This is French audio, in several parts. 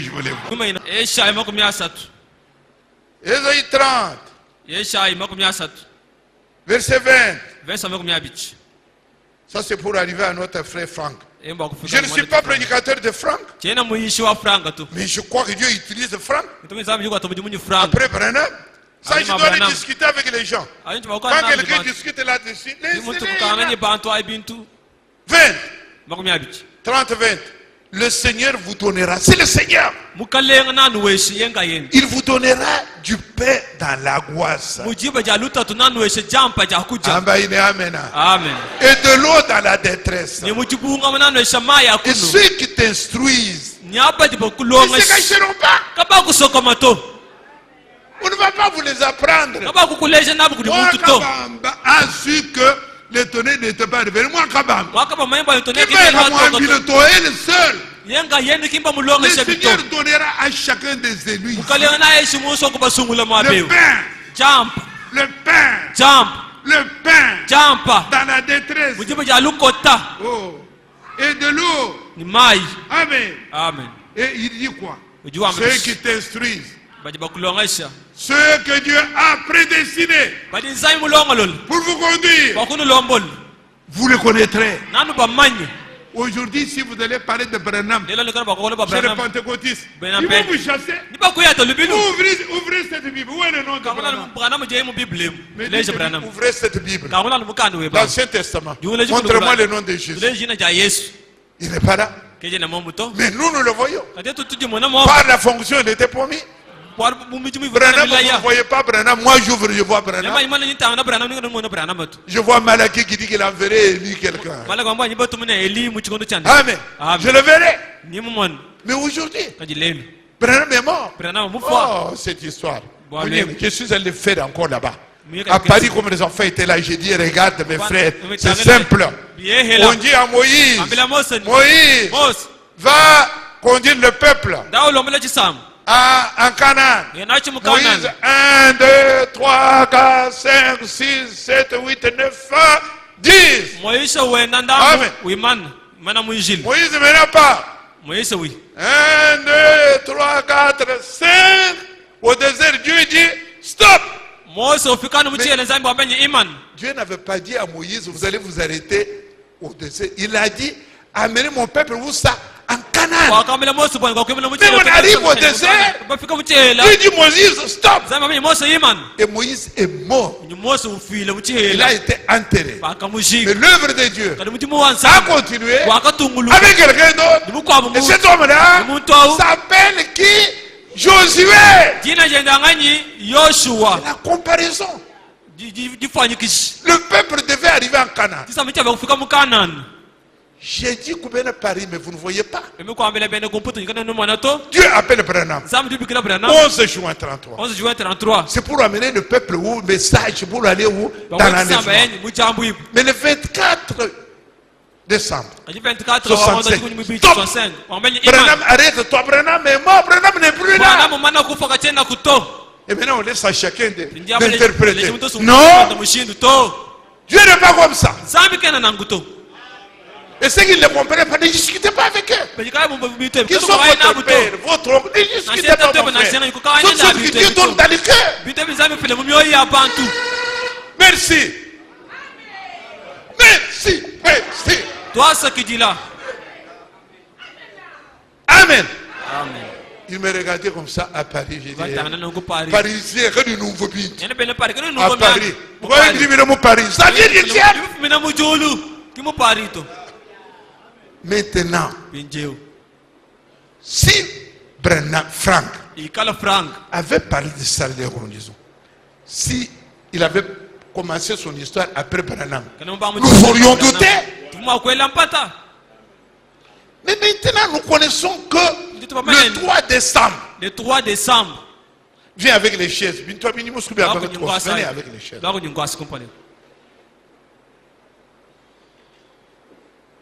Je voulais voir. Ésaïe 30. Verset 20. Ça c'est pour arriver à notre frère Franck. Je ne suis pas prédicateur de Franck, mais je crois que Dieu utilise Franck. Après Branham, ça je dois aller discuter avec les gens. Quand quelqu'un discute là-dessus, 20. 30, 20. Le Seigneur vous donnera, c'est le Seigneur. Il vous donnera du pain dans l'angoisse. Amen. Et de l'eau dans la détresse. Et ceux qui t'instruisent ne se cacheront pas. On ne va pas vous les apprendre. Moi, Kabamba a su que le tonnerre n'était pas révélé. Moi, Kabamba. Qui fait la Mohambi, le tonnerre le seul. Le Seigneur donnera à chacun des élus. Le pain. Le pain. Le pain. Dans la détresse. Oh. Et de l'eau. Amen. Et il dit quoi? Ceux qui t'instruisent. Ceux que Dieu a prédestinés pour vous conduire. Vous le connaîtrez. Aujourd'hui, si vous allez parler de Branham, c'est le pentecôtiste. Ils vont vous chasser. Ouvrez cette Bible. Où est le nom de Branham? Mais ouvrez cette Bible. L'Ancien Testament. Montre-moi le nom de Jésus. Il n'est pas là. Mais nous le voyons. Par la fonction, il était promis. Branham, vous ne voyez pas Branham. Moi, je vois Branham. Je vois Malachi qui dit qu'il enverrait Élie quelqu'un. Amen. Je le verrai. Mais aujourd'hui, Branham est mort. Oh, cette histoire. Je suis allé le faire encore là-bas. À Paris, comme les enfants étaient là, j'ai dit, regarde mes frères, c'est simple. On dit à Moïse, Moïse, va conduire le peuple en Canaan. Moïse, 1, 2, 3, 4, 5, 6, 7, 8, 9, 10. Amen. Moïse ne mena pas. 1, 2, 3, 4, 5. Au désert, Dieu dit, stop. Dieu n'avait pas dit à Moïse, vous allez vous arrêter au désert. Il a dit, amenez mon peuple où ça? En Canaan. Mais on arrive au désert. Dieu dit Moïse, stop. Et Moïse est mort. Il a été enterré. Mais l'œuvre de Dieu a continué avec quelqu'un d'autre. Et cet homme-là s'appelle qui? Josué. La comparaison. Le peuple devait arriver en Canaan. J'ai dit combien de Paris, mais vous ne voyez pas. Dieu appelle Branham. 11 juin 33. C'est pour amener le peuple où, message pour aller où? Dans l'enlèvement. Mais le 24 décembre 65. Stop. Branham, arrête-toi. Branham est mort. Branham n'est plus là. Et maintenant on laisse à chacun d'interpréter. Non. Dieu n'est pas comme ça. Et ceux qui ne le comprennent pas, ne discutez pas avec eux. Qui sont votre père, votre oncle, ne discutez pas avec eux. Ce sont ceux qui Dieu donne dans le cœur. Merci. Merci. Merci. Toi, ce qui dit là. Amen. Il me regardait comme ça à Paris. J'ai dit, Parisien, que du nouveau but. À Paris. Pourquoi il dit, mais Paris? Ça vient de Dieu. Maintenant, si Branham Franck avait parlé de ça, disons, si il avait commencé son histoire après Branham, nous aurions douté. Mais maintenant, nous connaissons que le 3 décembre. Le 3 décembre. Viens avec les chaises. Venez avec les chaises.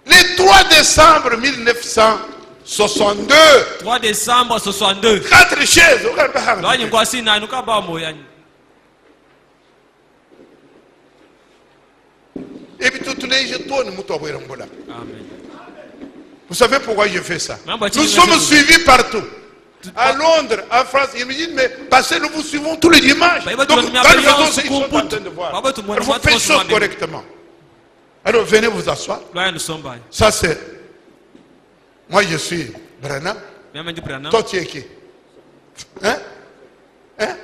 Le 3 décembre 1962. 3 décembre 62. 4 chaises. Et puis toutes les gens tournent. Vous savez pourquoi je fais ça? Nous sommes suivis partout. à Londres, en France. Ils me disent, mais passez, nous vous suivons tous les dimanches. Donc, quand nous faisons ça, ils sont en train de voir. Il faut faire les choses correctement. Alors, venez vous asseoir. Ça, c'est... Moi, je suis Branham. Toi, tu es qui? Hein? Hein?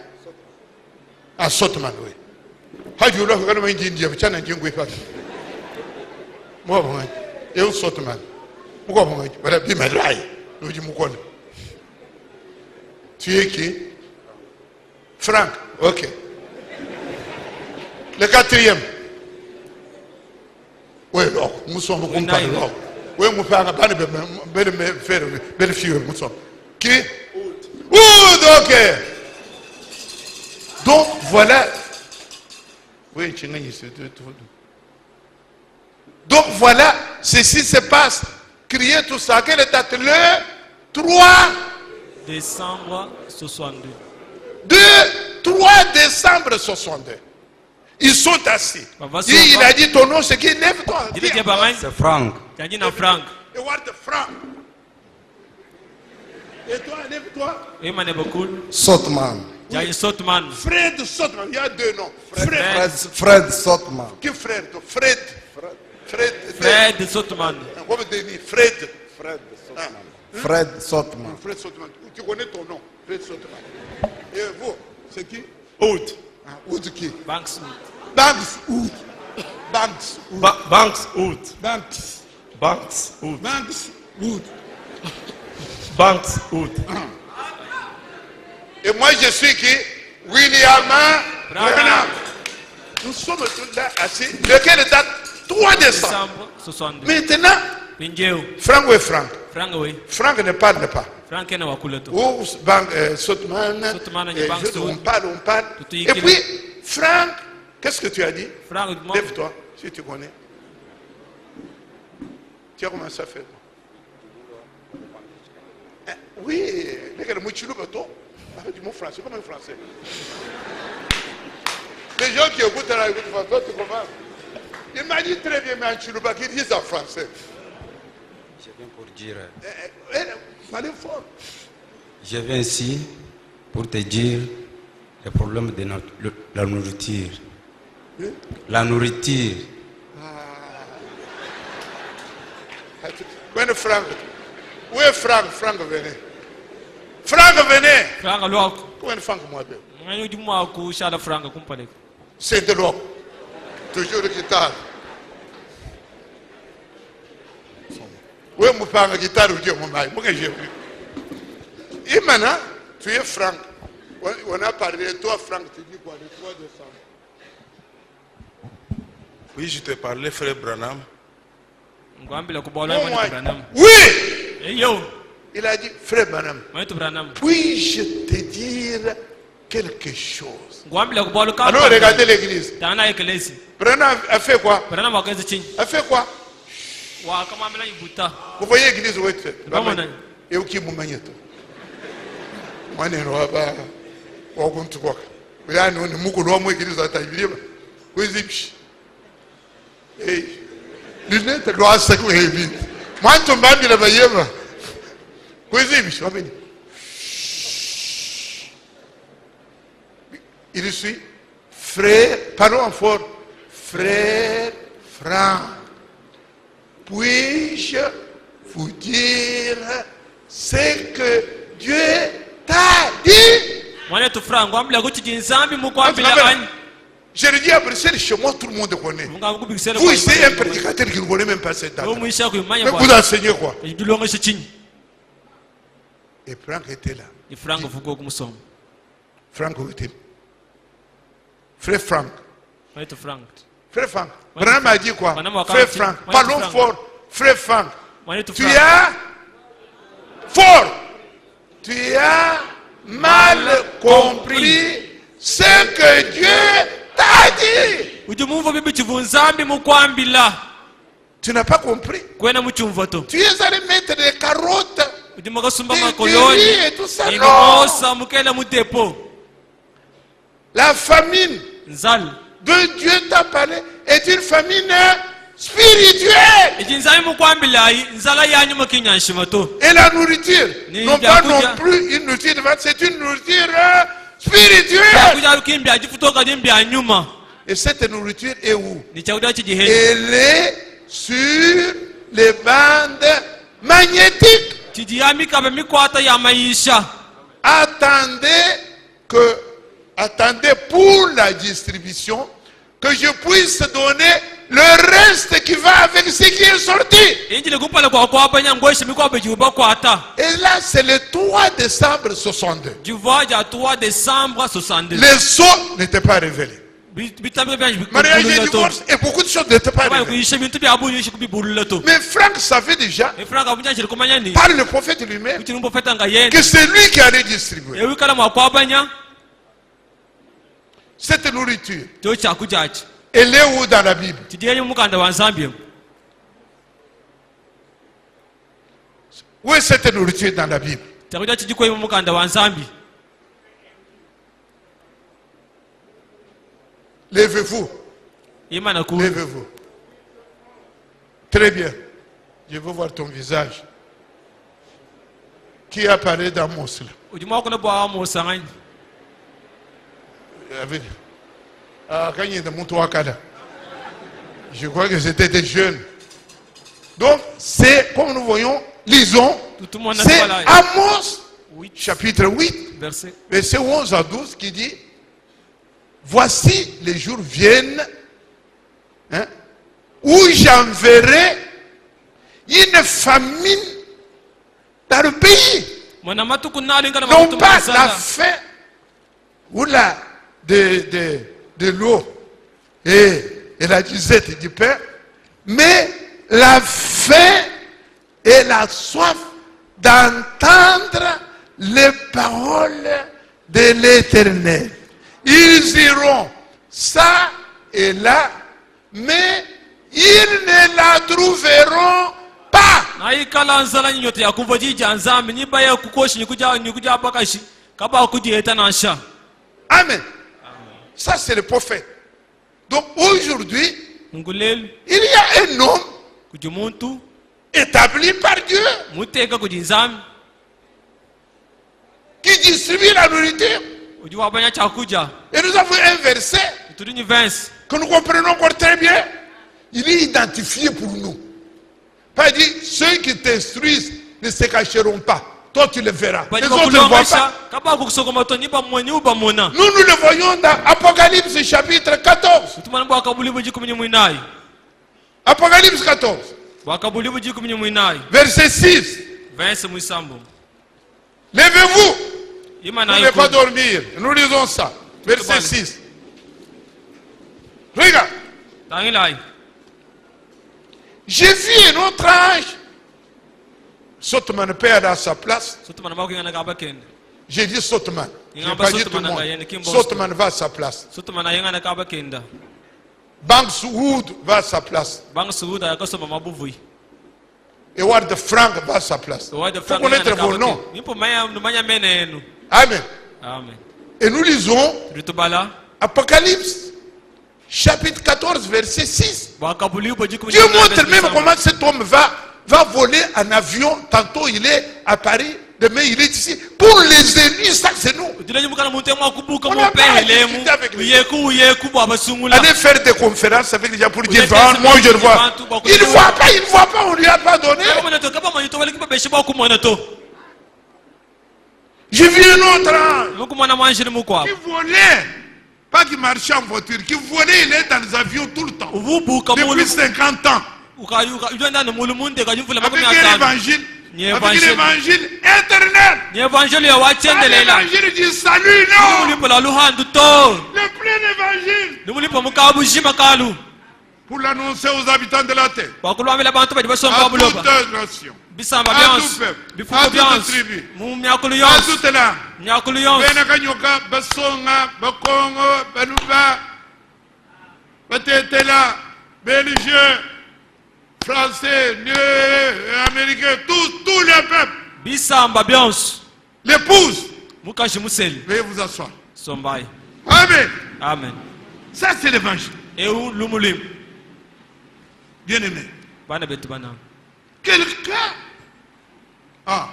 Ah, Sotman, oui. Hadi ulo quand même dit Dieu, tiens, Dieu quoi. Moi, bon, et où Sotman? Pourquoi bon? Voilà, bien malai. Nous dit mon. Tu es qui? Franck. Ok. Le quatrième. Oui, alors, nous sommes au combat. Oui, nous faisons belle figure. Qui? Ok. Donc, voilà. Oui, donc, voilà. Ceci se passe. Crier tout ça. Quelle est date? Le 3 décembre 62. 3 décembre 62. Ils sont assis. Il a dit ton nom, c'est qui? Lève-toi. C'est Franck. Et Franck. Et toi, lève-toi. Sotman. Fred Sotman. Il y a deux noms. Fred Sotman. Qui frère? Fred. Fred Sotman. Fred. Fred Sotman. Fred Sotman. Tu connais ton nom? Fred Sotman. Et vous, c'est qui? Oud. Oud qui? Banks Oud. Et moi je suis qui? William Branham. Nous sommes tous là assis. Lequel date? 3 décembre 62. Maintenant, Franck ou Franck? Franck ne parle pas. Ou Sotman, on parle. Et puis, Franck, qu'est-ce que tu as dit? Lève-toi, si tu connais. Tu as commencé à faire? Oui, du mot français, comme un français. Les gens qui écoutent la écoute, tu comprends? Il m'a dit très bien, mais en Chiluba, qui dit en français. Je viens pour dire. Parlez fort. Je viens ici pour te dire le problème de la nourriture. La nourriture. Où est Franck? Où est Franck? Franck, venez. Franck, venez. Où est Franck, moi? C'est de l'eau. Toujours de guitare. Où est mon père? Guitare ou Dieu, mon mari? Moi, j'ai vu. Et maintenant, tu es Franck. On a parlé, toi, Franck, tu dis quoi? Le 3 décembre. Oui, je t'ai parlé, frère Branham. Oui! Il a dit, frère Branham, puis-je te dire quelque chose? Alors, regardez l'église. Branham a fait quoi? A fait quoi? Vous voyez l'église où est-ce? Et où qui m'a magnéto? Moi, je ne vois pas. Il suit frère, parlons fort, frère Franck, puis-je vous dire ce que Dieu t'a dit? Je le dis à Bruxelles, chez moi tout le monde connaît. Vous, c'est un prédicateur qui ne connaît même pas cette date. Mais vous enseignez quoi? Et Franck était là. Franck était. Frère Franck. Frère Franck. Branham a dit quoi? Frère Franck. Parlons fort. Frère Franck. Tu as fort. Tu as mal compris ce que Dieu t'a dit. Tu n'as pas compris. Tu es allé mettre des carottes, des riz et tout ça. Non. La famine de Dieu t'a parlé est une famine spirituelle. Et la nourriture, non pas non plus une nourriture de vente, c'est une nourriture spirituelle. Et cette nourriture est où? Elle est sur les bandes magnétiques. Attendez pour la distribution que je puisse donner le reste qui va avec ce qui est sorti. Et là, c'est le 3 décembre 62. Les sceaux n'étaient pas révélés. Mariage et divorce et beaucoup de choses n'étaient pas révélées. Mais Franck savait déjà, par le prophète lui-même, que c'est lui qui allait distribuer. Cette nourriture, elle est où dans la Bible? Où est cette nourriture dans la Bible? Levez-vous. Levez-vous. Très bien. Je veux voir ton visage. Qui apparaît dans Mosla? Je crois que c'était des jeunes. Donc, c'est, comme nous voyons, lisons, c'est Amos, chapitre 8, verset 11 à 12, qui dit: voici les jours viennent, hein, où j'enverrai une famine dans le pays. Non pas la faim ou de l'eau et la disette du pain, mais la faim et la soif d'entendre les paroles de l'Éternel. Ils iront ça et là, mais ils ne la trouveront pas. Amen. Ça, c'est le prophète. Donc aujourd'hui, il y a un homme établi par Dieu qui distribue la nourriture. Et nous avons un verset que nous comprenons encore très bien. Il est identifié pour nous. Pas dit, ceux qui t'instruisent ne se cacheront pas. Toi, tu le verras. Les autres ne le voient pas. Nous le voyons dans Apocalypse chapitre 14. Apocalypse 14. Verset 6. Levez-vous. Vous ne pouvez pas dormir. Nous lisons ça. Verset 6. Regarde. J'ai vu un autre ange. Sotman perd à sa place. J'ai dit Sotman. Je n'ai pas dit tout le monde. Sotman va à sa place. Bankswood va à sa place. Edward Frank va à sa place. Il faut connaître vos noms. Amen. Et nous lisons Apocalypse chapitre 14 verset 6. Dieu montre même comment cet homme va voler en avion. Tantôt il est à Paris, demain il est ici. Pour les élus, ça c'est nous. On n'a pas discuté avec lui. Allez faire des conférences avec les gens pour dire moi je le vois. Il ne voit pas, on ne lui a pas donné. J'ai vu un autre ange qui volait, pas qui marchait en voiture, qui volait, il est dans les avions tout le temps. Depuis 50 ans. Avec l'évangile éternel. L'évangile du salut, non. Le plein évangile. Pour l'annoncer aux habitants de la terre. À toute nation. À tout peuple. À toute tribu. À toute langue. Benakanyoka, Basonga, Bakongo, Banuba, Batetela, Belgique, Français, Américains, tous les peuples. Bisamba Bions. L'épouse. Mukashi Museli. Veuillez vous asseoir. Sombai. Amen. Amen. Ça c'est l'évangile. Et où l'umulim. Bien-aimé. Quelqu'un. Ah.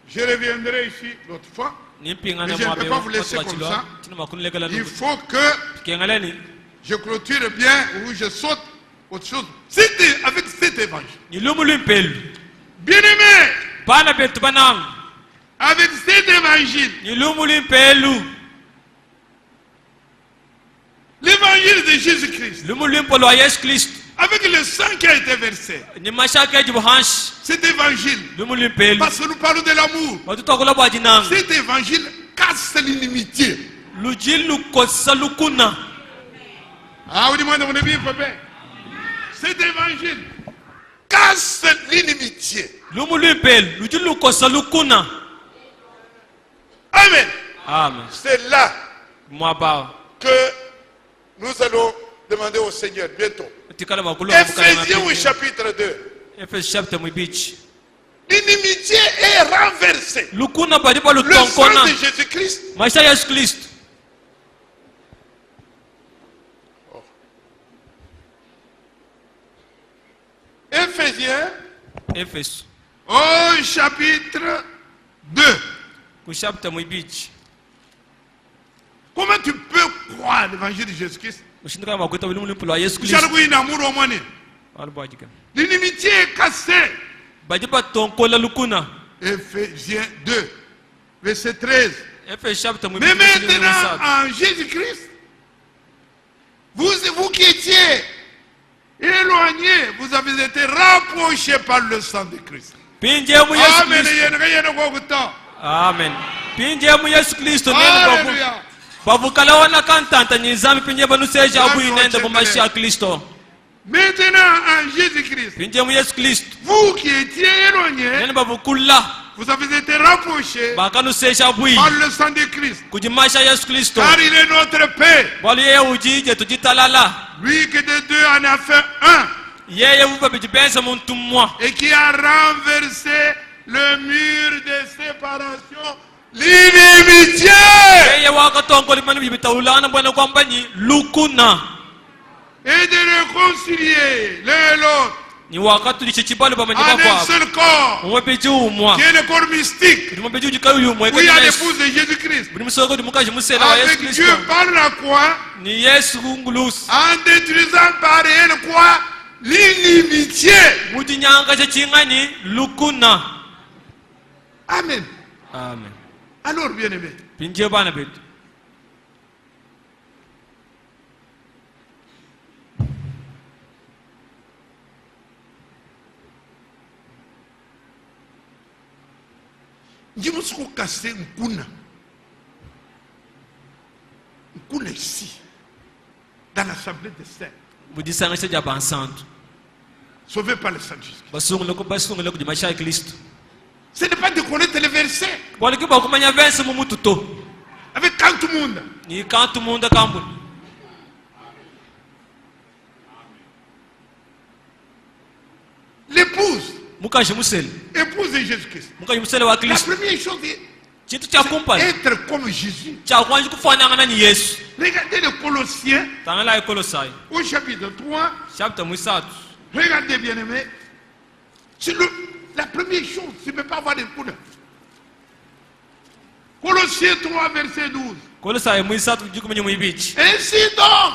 Je reviendrai ici l'autre fois. Mais je ne peux pas vous laisser comme ça. Il faut que je clôture bien ou je saute autre chose. C'était avec cet évangile. Bien-aimé. Avec cet évangile. L'évangile de Jésus-Christ. Avec le sang qui a été versé. Cet évangile. Parce que nous parlons de l'amour. Cet évangile casse l'inimitié. Ah, vous demandez, papa. Cet évangile casse l'inimitié. Amen. Amen. C'est là que nous allons demander au Seigneur bientôt. Ephésiens au chapitre 2. L'inimitié est renversée. Le sang de Jésus-Christ. Oh. Ephésiens au chapitre 2. Comment tu peux croire l'évangile de Jésus-Christ? L'inimitié est cassée. Ephésiens 2, verset 13. Mais maintenant, en Jésus-Christ, vous qui étiez éloignés, vous avez été rapprochés par le sang de Christ. Amen. Amen. Alléluia. Maintenant en Jésus-Christ, vous qui étiez éloignés, vous avez été rapprochés par le sang de Christ. Car il est notre paix. Lui qui de deux en a fait un. Et qui a renversé le mur de séparation. L'inimitié. Et de réconcilier l'un et l'autre en un seul corps, qui est le corps mystique, où il y a l'épouse de Jésus-Christ, avec Dieu par la croix, en détruisant par elle quoi? L'inimitié. Amen. Amen. Alors, bien-aimé, Dimusko cassé Nkuna ici, dans l'assemblée des saints, sauvé par le sang de Jésus-Christ. Ce n'est pas de connaître les versets. Avec quand tout le monde. L'épouse. Épouse de Jésus-Christ. La première chose est être comme Jésus. Regardez le Colossiens au chapitre 3. Regardez bien aimé. C'est la première chose. Tu ne peux pas avoir d'épouse. Colossiens 3 verset 12. Ainsi donc,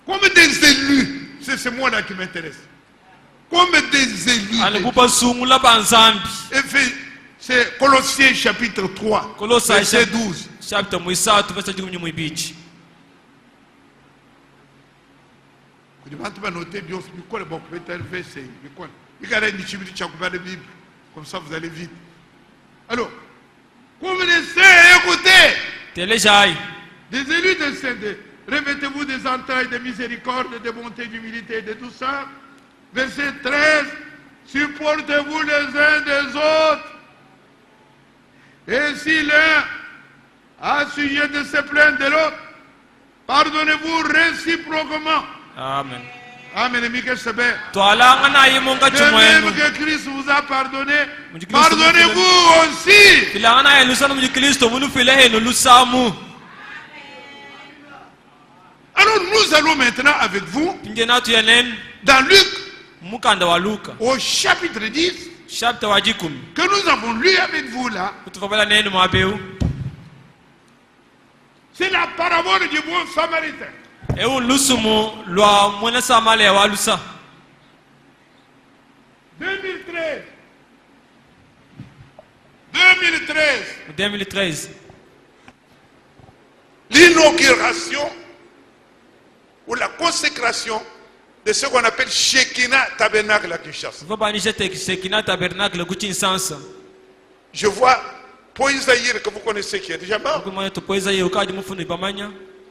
comme des élus, c'est ce mot-là qui m'intéresse. Comme des élus. C'est Colossiens chapitre 3, verset 12. Comme ça vous allez vite. Alors, comme les saints, écoutez. Des élus de saints, revêtez-vous des entrailles de miséricorde, de bonté, d'humilité, de tout ça. Verset 13, supportez-vous les uns des autres. Et si l'un a sujet de se plaindre de l'autre, pardonnez-vous réciproquement. Amen. Amen. De même que Christ vous a pardonné, pardonnez-vous aussi. Alors nous allons maintenant avec vous dans Luc au chapitre 10 que nous avons lu avec vous là. C'est la parabole du bon samaritain. 2013. L'inauguration ou la consécration de ce qu'on appelle Shekinah Tabernacle à Kinshasa. Je vois Poïsaïr que vous connaissez qui est déjà mort.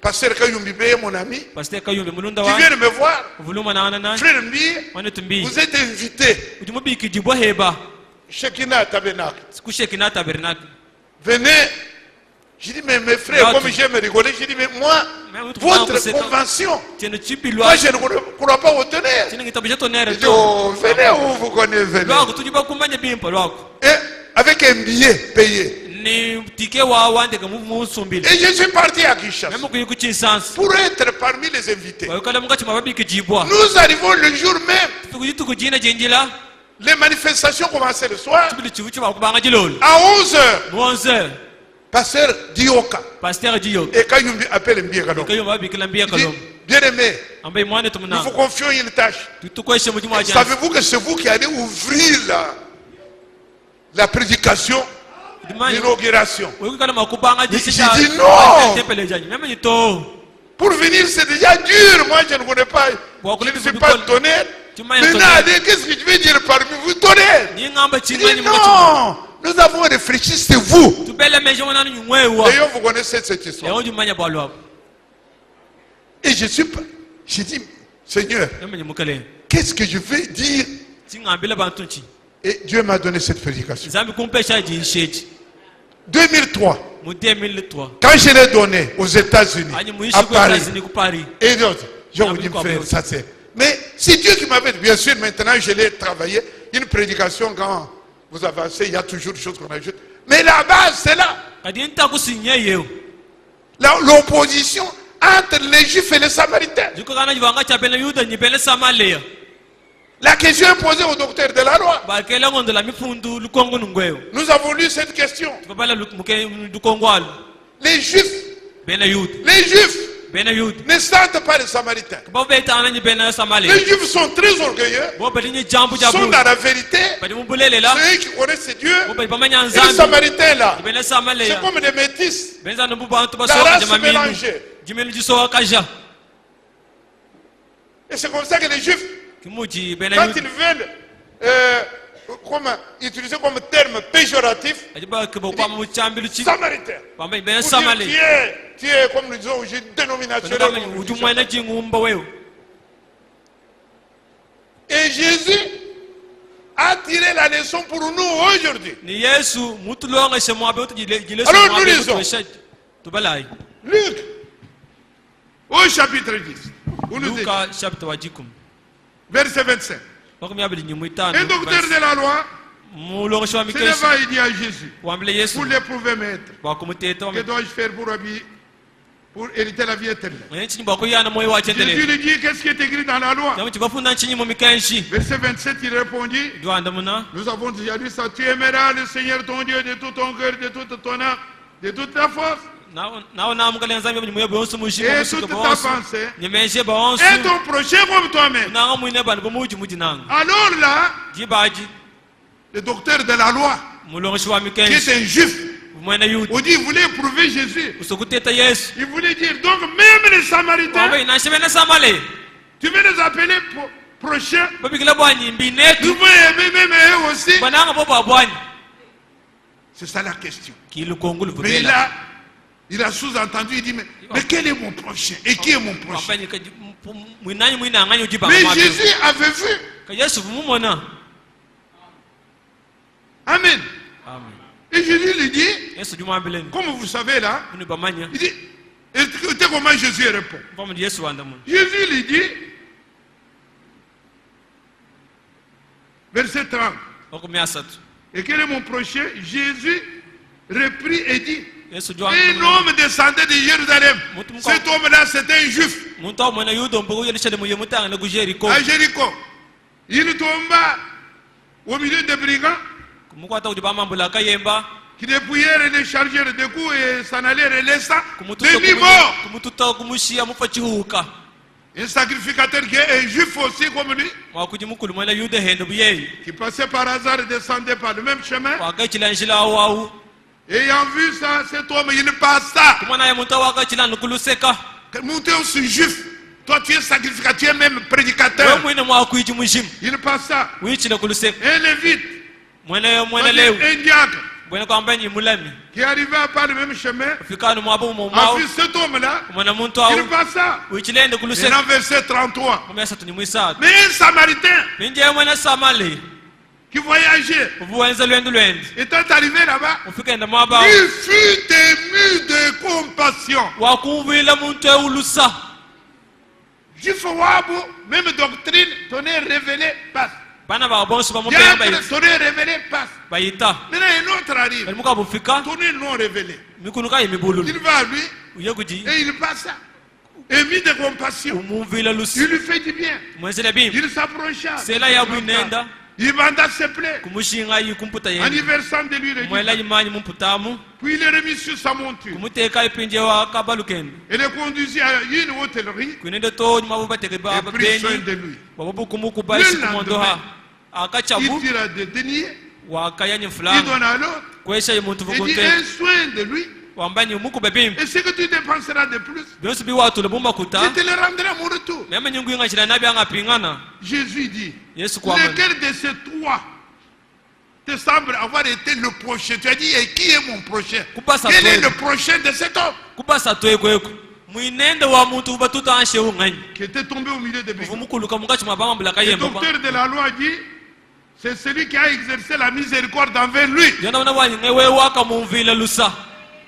Pasteur Kayumbi Beye, mon ami, qui vient de me voir. Frère Mbi, vous êtes invité. Shekinah Tabernacle. Venez. Je dis, mais mes frères, comme j'aime rigoler, je dis, mais moi, votre convention, moi je ne crois pas au tonnerre. Je dis, oh, venez où vous connaissez, venez. Et avec un billet payé. Et je suis parti à Kinshasa pour être parmi les invités. Nous arrivons le jour même. Les manifestations commençaient le soir. À 11h. Pasteur Dioka. Et Kayumbi appelle Mbiekadom. Bien aimé, nous vous confions une tâche. Savez-vous que c'est vous qui allez ouvrir la prédication, l'inauguration? J'ai dit non. Pour venir, c'est déjà dur. Moi, je ne connais pas. Je ne suis pas tonnerre. Maintenant, qu'est-ce que je vais dire parmi vous, tonnerre? Non. Nous avons réfléchi, c'est vous. D'ailleurs, vous connaissez cette histoire. Et j'ai dit, Seigneur, qu'est-ce que je vais dire? Et Dieu m'a donné cette prédication. 2003. Quand je l'ai donné aux États-Unis, à Paris, et d'autres, je vous dis, frère, ça c'est. Mais c'est Dieu qui m'avait dit, bien sûr, maintenant je l'ai travaillé. Une prédication, quand vous avancez, il y a toujours des choses qu'on ajoute. Mais la base, c'est là. L'opposition entre les Juifs et les Samaritains. La question est posée au docteur de la loi. Nous avons lu cette question. Les Juifs ne sentent pas les Samaritains. Les Juifs sont très orgueilleux. Ils sont dans la vérité. C'est eux qui connaissent Dieu. Et les Samaritains là, c'est comme des métis. La race mélangée. Et c'est comme ça que les Juifs, quand ils veulent utiliser comme terme péjoratif, Samaritain. Tu es, comme nous disons aujourd'hui, dénominationnel. Et Jésus a tiré la leçon pour nous aujourd'hui. Alors nous lisons Luc au chapitre 10. Verset 25. Un docteur de la loi se leva et dit à Jésus, pour l'éprouver, maître, que dois-je faire pour hériter la vie éternelle? Jésus lui dit, qu'est-ce qui est écrit dans la loi? Verset 27, il répondit, nous avons déjà lu ça, tu aimeras le Seigneur ton Dieu de tout ton cœur, de toute ton âme, de toute ta force, et toute ta pensée, et ton prochain comme toi-même. Alors là, le docteur de la loi, qui est un juif, on dit, il voulait éprouver Jésus. Il voulait dire, donc même les Samaritains, tu veux les appeler prochains, tu veux aimer même eux aussi. C'est ça la question. Mais là, il a sous-entendu, il dit, mais quel est mon prochain? Et qui est mon prochain? Mais Jésus avait vu. Amen. Et Jésus lui dit, comme vous savez là, il dit, écoutez comment Jésus répond. Jésus lui dit, verset 30, et quel est mon prochain? Jésus reprit et dit, un homme descendait de Jérusalem. Cet homme-là, c'était un juif. À Jéricho. Il tomba au milieu des brigands qui dépouillèrent les chargeurs de coups et s'en allèrent laissant demi-mort. Un sacrificateur qui est un juif aussi comme lui, qui passait par hasard et descendait par le même chemin. Ayant vu ça, cet homme, il passa. Monté aussi juif. Toi, tu es sacrificateur, tu es même prédicateur. Il passa. Un lévite. Un diacre. Qui arriva par le même chemin. A vu cet homme-là. Il passa. Maintenant, verset 33. Mais un samaritain qui voyageait, étant arrivé là-bas, il fut ému de compassion. Juif Wabo, même doctrine, ton est révélé, passe. Diable, ton est révélé, passe. Maintenant, un autre arrive, ton est non révélé. Il va à lui, et il passe. Ému de compassion. Il lui fait du bien. Il s'approcha. Il banda ses plaies en y versant de l'huile. Puis il est remis sur sa monture et le conduisit à une hôtellerie et prit soin de lui. Le lendemain, il tira des deniers, il donne à l'autre et dit un soin de lui. Et ce que tu dépenseras de plus, je te le rendrai à mon retour. Jésus dit, lequel de ces trois te semble avoir été le prochain? Tu as dit, et qui est mon prochain? Quel est le prochain de cet homme qui était tombé au milieu des brigands? Le docteur de la loi dit, c'est celui qui a exercé la miséricorde envers lui.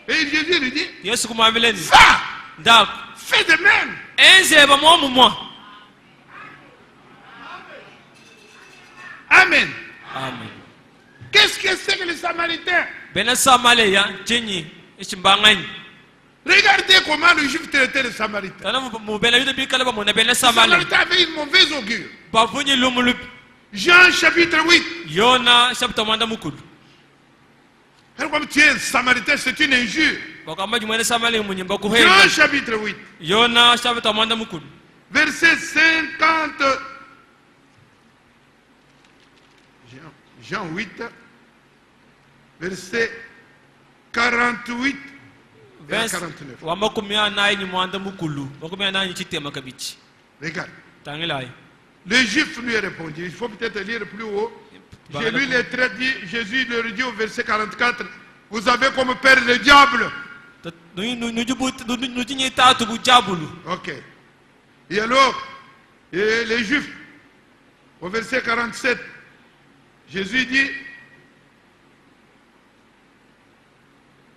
Et Jésus lui dit, va, fais de même. Amen. Qu'est-ce que c'est que les Samaritains? Regardez comment le juif traitait les Samaritains. Les Samaritains avaient une mauvaise augure. Jean chapitre 8. Alors, comme tu es un Samaritain, c'est une injure. Jean chapitre 8. Verset 50. Jean 8. Verset 48 et 49. Regarde. Le juif lui répondit. Il faut peut-être lire plus haut. J'ai lu les traits, Jésus leur dit au verset 44, vous avez comme père le diable. Ok. Et alors, les juifs, au verset 47, Jésus dit,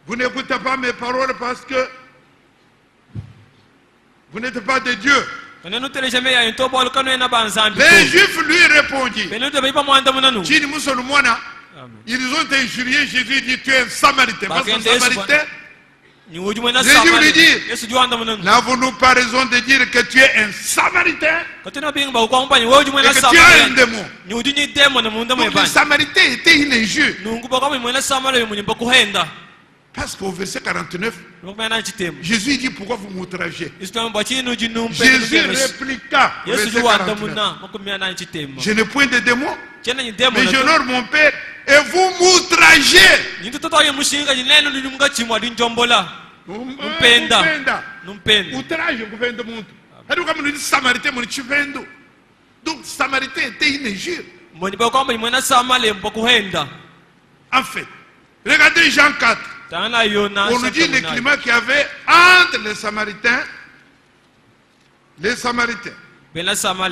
vous n'écoutez pas mes paroles parce que vous n'êtes pas de Dieu. Les Juifs lui répondit, ils ont injurié Jésus, dit tu es un Samaritain. Parce qu'un Samaritain, les Juifs lui disent, n'avons-nous pas raison de dire que tu es un Samaritain et que tu as un démon? Donc le Samaritain était une injure. Parce qu'au verset 49, Jésus dit pourquoi vous m'outragez? Jésus répliqua, verset 49, je n'ai point de démons, mais j'honore mon Père et vous m'outragez. Outrage, donc Samaritain était une injure. En fait, regardez Jean 4. On nous dit le climat qu'il y avait entre les Samaritains.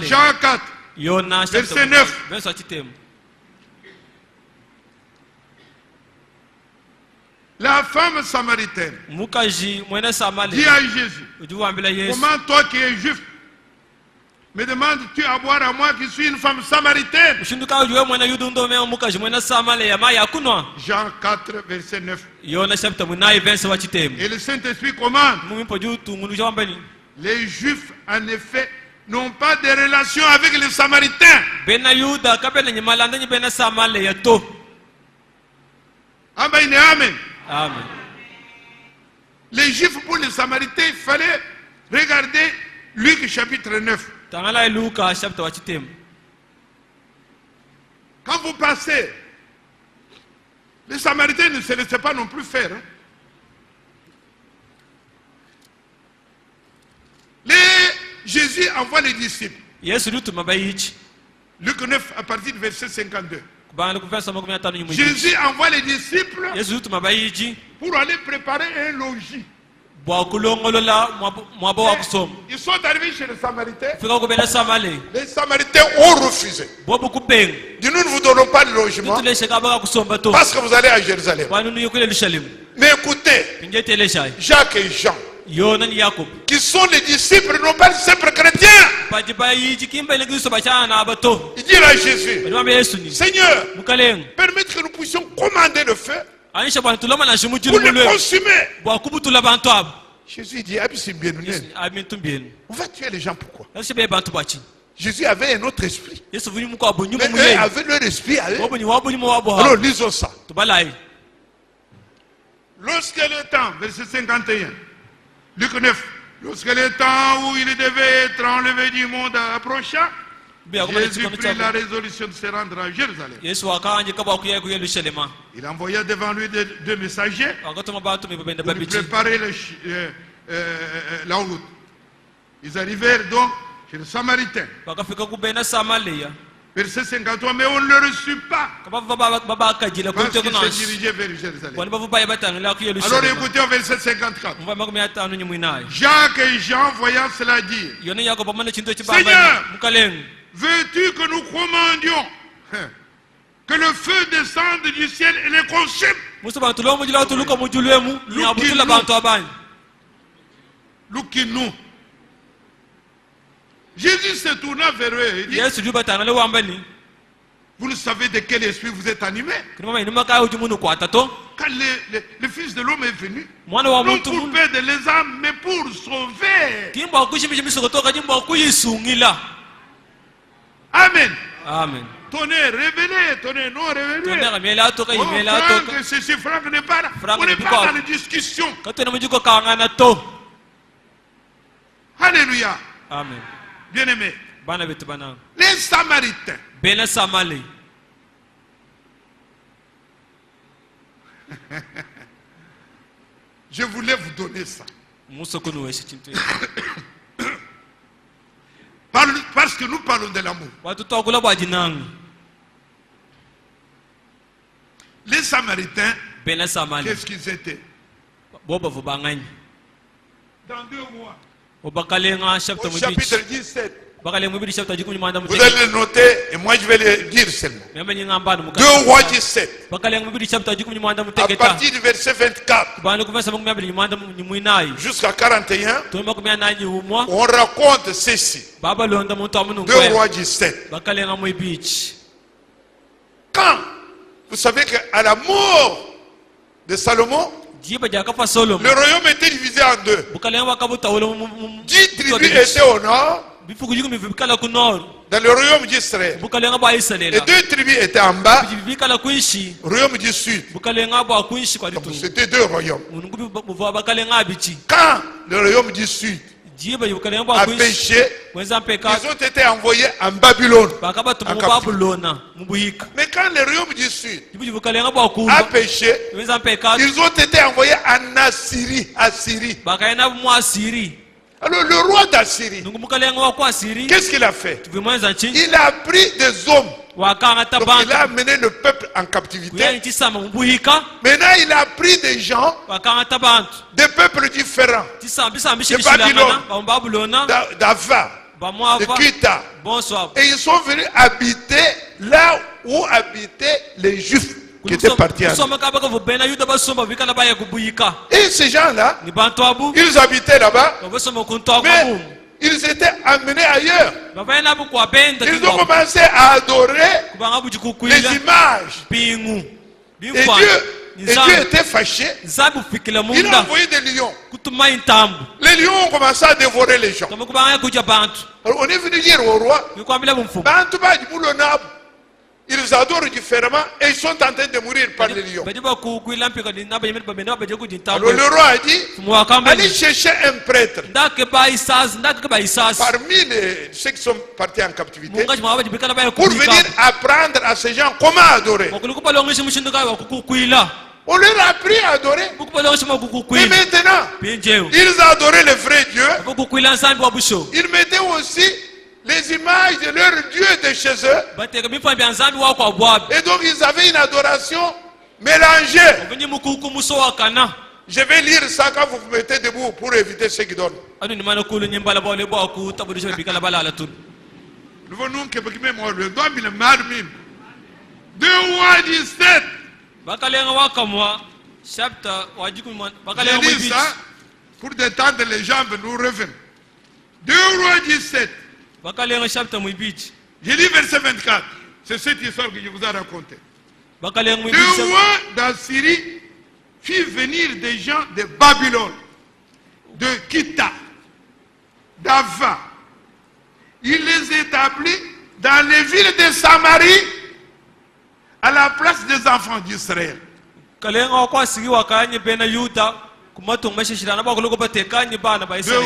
Jean 4, verset 9. La femme samaritaine dit à Jésus, comment toi qui es juif Me demandes-tu à boire à moi qui suis une femme samaritaine? Jean 4, verset 9. Et le Saint-Esprit commande. Les Juifs, en effet, n'ont pas de relation avec les Samaritains. Amen. Amen. Amen. Les Juifs pour les Samaritains, il fallait regarder Luc chapitre 9. Quand vous passez, les Samaritains ne se laissaient pas non plus faire. Hein. Jésus envoie les disciples. Luc 9 à partir du verset 52. Jésus envoie les disciples pour aller préparer un logis. Ils sont arrivés chez les Samaritains. Les Samaritains ont refusé. Nous ne vous donnons pas de logement parce que vous allez à Jérusalem. Mais écoutez, Jacques et Jean, qui sont les disciples, non pas les simples chrétiens. Il dit à Jésus, Seigneur, permettez que nous puissions commander le feu pour le consumer. Jésus dit, on va tuer les gens, pourquoi? Jésus avait un autre esprit. Mais eux avaient leur esprit à eux. Alors lisons ça. Lorsque le temps, verset 51, Luc 9, lorsque le temps où il devait être enlevé du monde approcha, Jésus prit la résolution de se rendre à Jérusalem. Il envoya devant lui deux messagers pour lui préparer la route. Ils arrivèrent donc chez les Samaritains. Verset 53, mais on ne le reçut pas parce qu'il se dirigeait vers Jérusalem. Alors écoutez au verset 54. Jacques et Jean voyant cela dire, Seigneur, veux-tu que nous commandions que le feu descende du ciel et les consume? Look-nous. Jésus se tourna vers eux et dit, vous ne savez de quel esprit vous êtes animés. Quand le Fils de l'homme est venu, non pour perdre les âmes, mais pour sauver. Amen. Amen. Tonnerre révélé, tonnerre non révélé. Franck, ceci, Franck n'est pas là. On n'est pas dans la discussion. Alléluia. Amen. Bien-aimés, les Samaritains, je voulais vous donner ça. Parce que nous parlons de l'amour. Les Samaritains, qu'est-ce qu'ils étaient? Dans 2 mois. Au chapitre 17. Vous allez le noter et moi je vais le dire seulement. 2 Rois 17. À partir du verset 24 jusqu'à 41, on raconte ceci. 2 Rois 17. Quand vous savez qu'à la mort de Salomon, le royaume était divisé en 2. 10 tribus étaient au nord, dans le royaume d'Israël. Et 2 tribus étaient en bas, le royaume du sud. C'était 2 royaumes. Quand le royaume du sud a péché, ils ont été envoyés en Babylone. Mais quand le royaume du sud a péché, ils ont été envoyés en Assyrie. Alors le roi d'Assyrie, qu'est-ce qu'il a fait? Il a pris des hommes. Donc il a amené le peuple en captivité. Maintenant il a pris des gens, des peuples différents, de Babylone, d'Ava, de Kita. Et ils sont venus habiter là où habitaient les Juifs qui étaient partis. Et ces gens-là, ils habitaient là-bas. Mais ils étaient amenés ailleurs. Ils ont commencé à adorer les images. Et Dieu était fâché. Il a envoyé des lions. Les lions ont commencé à dévorer les gens. Alors on est venu dire au roi, ils adorent différemment et ils sont en train de mourir par les lions. Alors le roi a dit, allez chercher un prêtre parmi ceux qui sont partis en captivité pour venir apprendre à ces gens comment adorer. On leur a appris à adorer. Et maintenant, ils adoraient le vrai Dieu. Ils mettaient aussi les images de leur Dieu de chez eux. Et donc ils avaient une adoration mélangée. Je vais lire ça quand vous vous mettez debout pour éviter ceux qui donnent. J'ai dit ça pour détendre les jambes, nous revenons. 2 Rois 17. J'ai dit verset 24. C'est cette histoire que je vous ai racontée. 2 rois d'Assyrie fit venir des gens de Babylone, de Kita, d'Ava. Il les établit dans les villes de Samarie à la place des enfants d'Israël. 2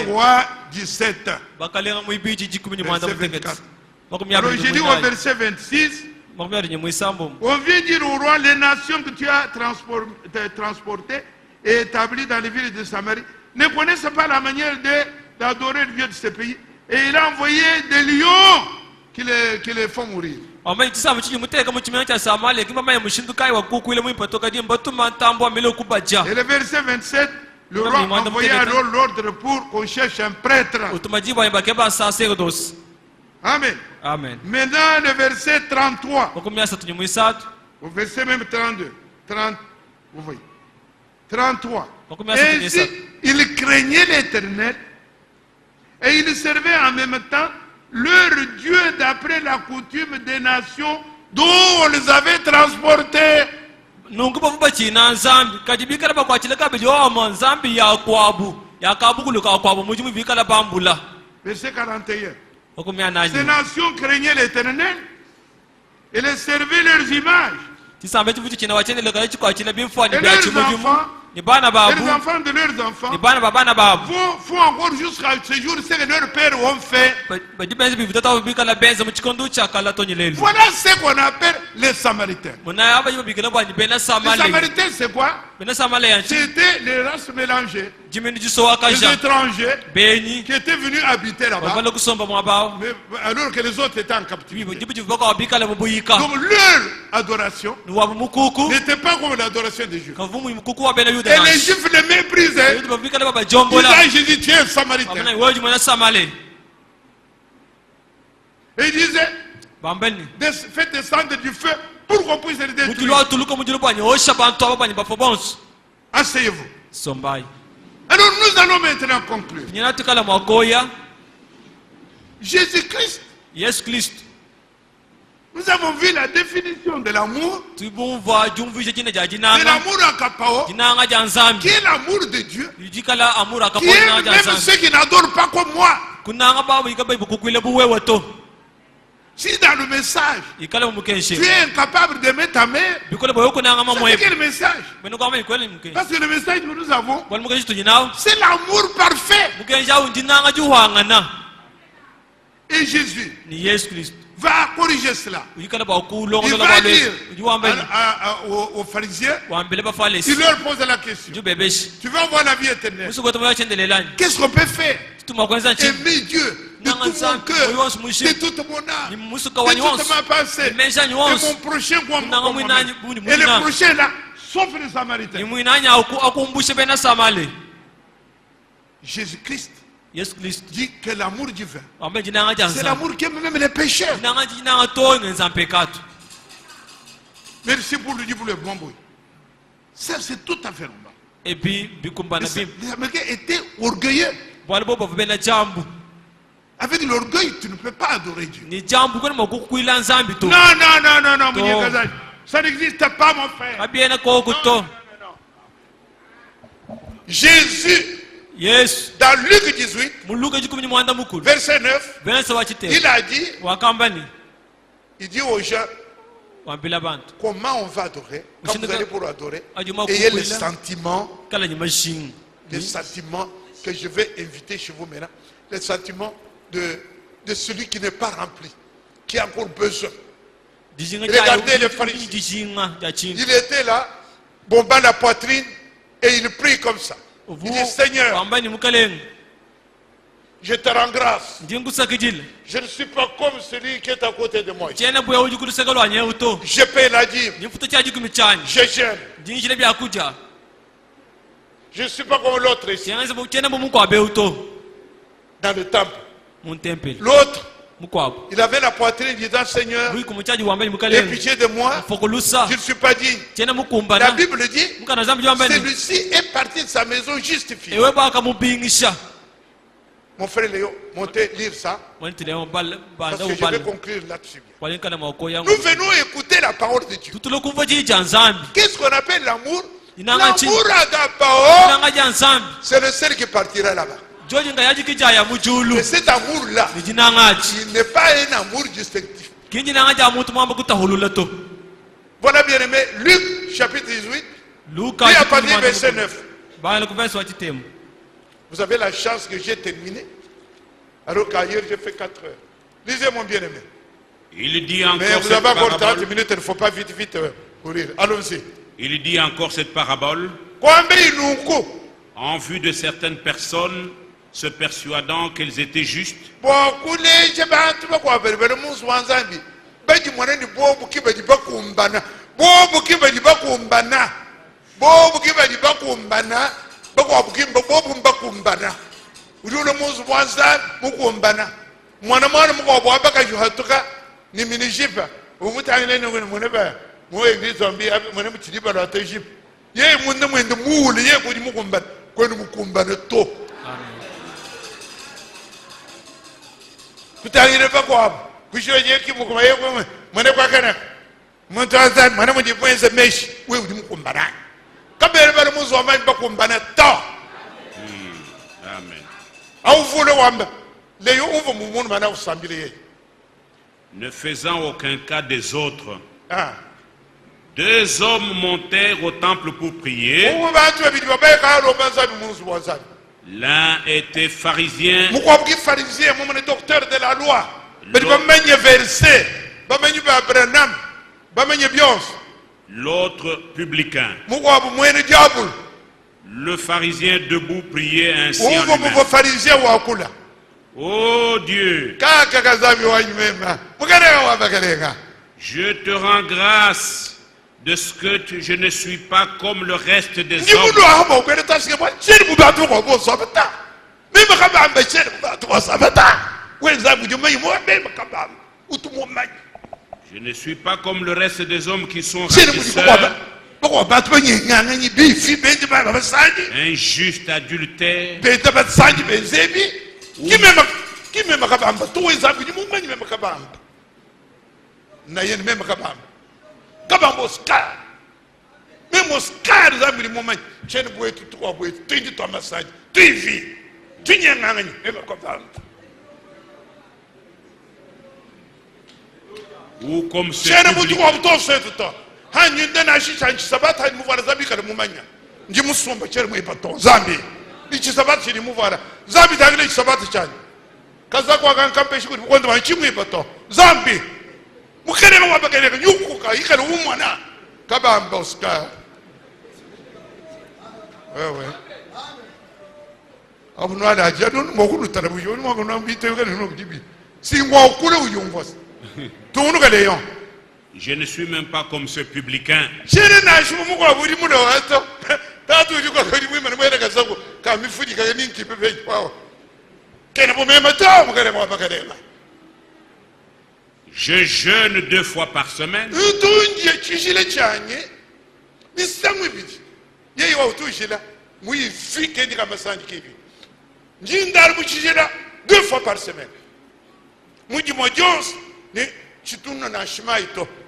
Rois 17. Alors j'ai dit au verset 26, on vient dire au roi, les nations que tu as transportées et établies dans les villes de Samarie ne connaissent pas la manière d'adorer le Dieu de ce pays. Et il a envoyé des lions qui les font mourir. Et le verset 27, le roi a envoyé alors l'ordre pour qu'on cherche un prêtre. Amen. Amen. Maintenant le verset 33. Au verset même 32. 30, vous voyez. 33. Ainsi, ils craignaient l'Éternel et ils servaient en même temps leur Dieu d'après la coutume des nations d'où on les avait transportés. Verset 41. Ces nations craignaient l'Éternel et les servaient leurs images. Et leurs enfants de leurs enfants font encore jusqu'à ce jour ce que leurs pères ont fait. Voilà ce qu'on appelle les Samaritains. Les Samaritains, c'est quoi? C'était les races mélangées, les étrangers qui étaient venus habiter là-bas, alors que les autres étaient en captivité. Donc leur adoration n'était pas comme l'adoration des Juifs. Et les Juifs les méprisaient. Ils disaient, Jésus, tu es un Samaritain. Et ils disaient, faites descendre du feu pour qu'on puisse les détruire. Asseyez-vous. Alors nous allons maintenant conclure. Jésus-Christ. Nous avons vu la définition de l'amour. De l'amour à Kapao, qui est l'amour de Dieu, qui est même ceux qui n'adorent pas comme moi. Si dans le message, tu es incapable d'aimer ta mère, c'est quel message? Parce que le message que nous avons, c'est l'amour parfait. Et Jésus va corriger cela. Il va dire aux pharisiens, il leur pose la question, tu veux avoir la vie éternelle, qu'est-ce qu'on peut faire? Aimer Dieu de tout mon cœur, de toute mon âme, de toute ma pensée, et mon prochain comme moi-même. Et le prochain là, sauf les Samaritains. Jésus-Christ dit que l'amour divin, c'est l'amour qui aime même les pécheurs. Merci pour le dire pour le bon bruit. Ça, c'est tout à fait normal. Les Américains étaient orgueilleux. Avec l'orgueil, tu ne peux pas adorer Dieu. Non, ça n'existe pas, mon frère. Non. Jésus, yes. Dans Luc 18, verset 9, il a dit, il dit aux gens, comment on va adorer? Quand vous allez pour adorer, ayez les sentiments que je vais inviter chez vous maintenant, les sentiments de celui qui n'est pas rempli, qui a encore besoin. Regardez les pharisiens. Il était là, bombant la poitrine, et il prie comme ça. Il dit, Seigneur, je te rends grâce. Je ne suis pas comme celui qui est à côté de moi. Je paie la dîme. Je jeûne. Je ne suis pas comme l'autre ici. Dans le temple. L'autre, il avait la poitrine disant, Seigneur, aie pitié de moi, je ne suis pas digne. La Bible dit, celui-ci est parti de sa maison justifié. Mon frère Léo, montez lire ça, parce que je vais conclure là-dessus. Nous venons écouter la parole de Dieu. Qu'est-ce qu'on appelle l'amour? L'amour agapao, c'est le seul qui partira là-bas. Et cet amour-là, il n'est pas un amour distinctif. Voilà, bien aimé, Luc chapitre 18, et à partir du verset 9. Vous avez la chance que j'ai terminé, alors qu'ailleurs j'ai fait 4 heures. Lisez, mon bien-aimé. Il dit encore. Mais vous avez encore 30 minutes, il ne faut pas vite courir. Allons-y. Il dit encore cette parabole. En vue de certaines personnes se persuadant qu'elles étaient justes. Ne faisant aucun cas des autres. 2 hommes montèrent au temple pour prier. L'un était pharisien. Docteur de la loi. L'autre publicain. Le pharisien debout priait ainsi en lui-même. Oh Dieu, je te rends grâce de ce que je ne suis pas comme le reste des hommes. Je ne suis pas comme le reste des hommes qui sont ravisseurs, injustes, adultères, ou comme ce je ne suis même pas comme ce publicain. Je jeûne 2 fois par semaine.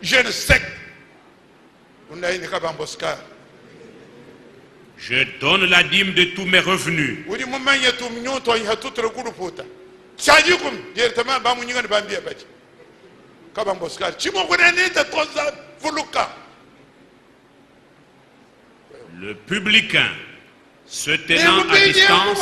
Jeune secte. Je donne la dîme de tous mes revenus. Le publicain, se tenant à distance,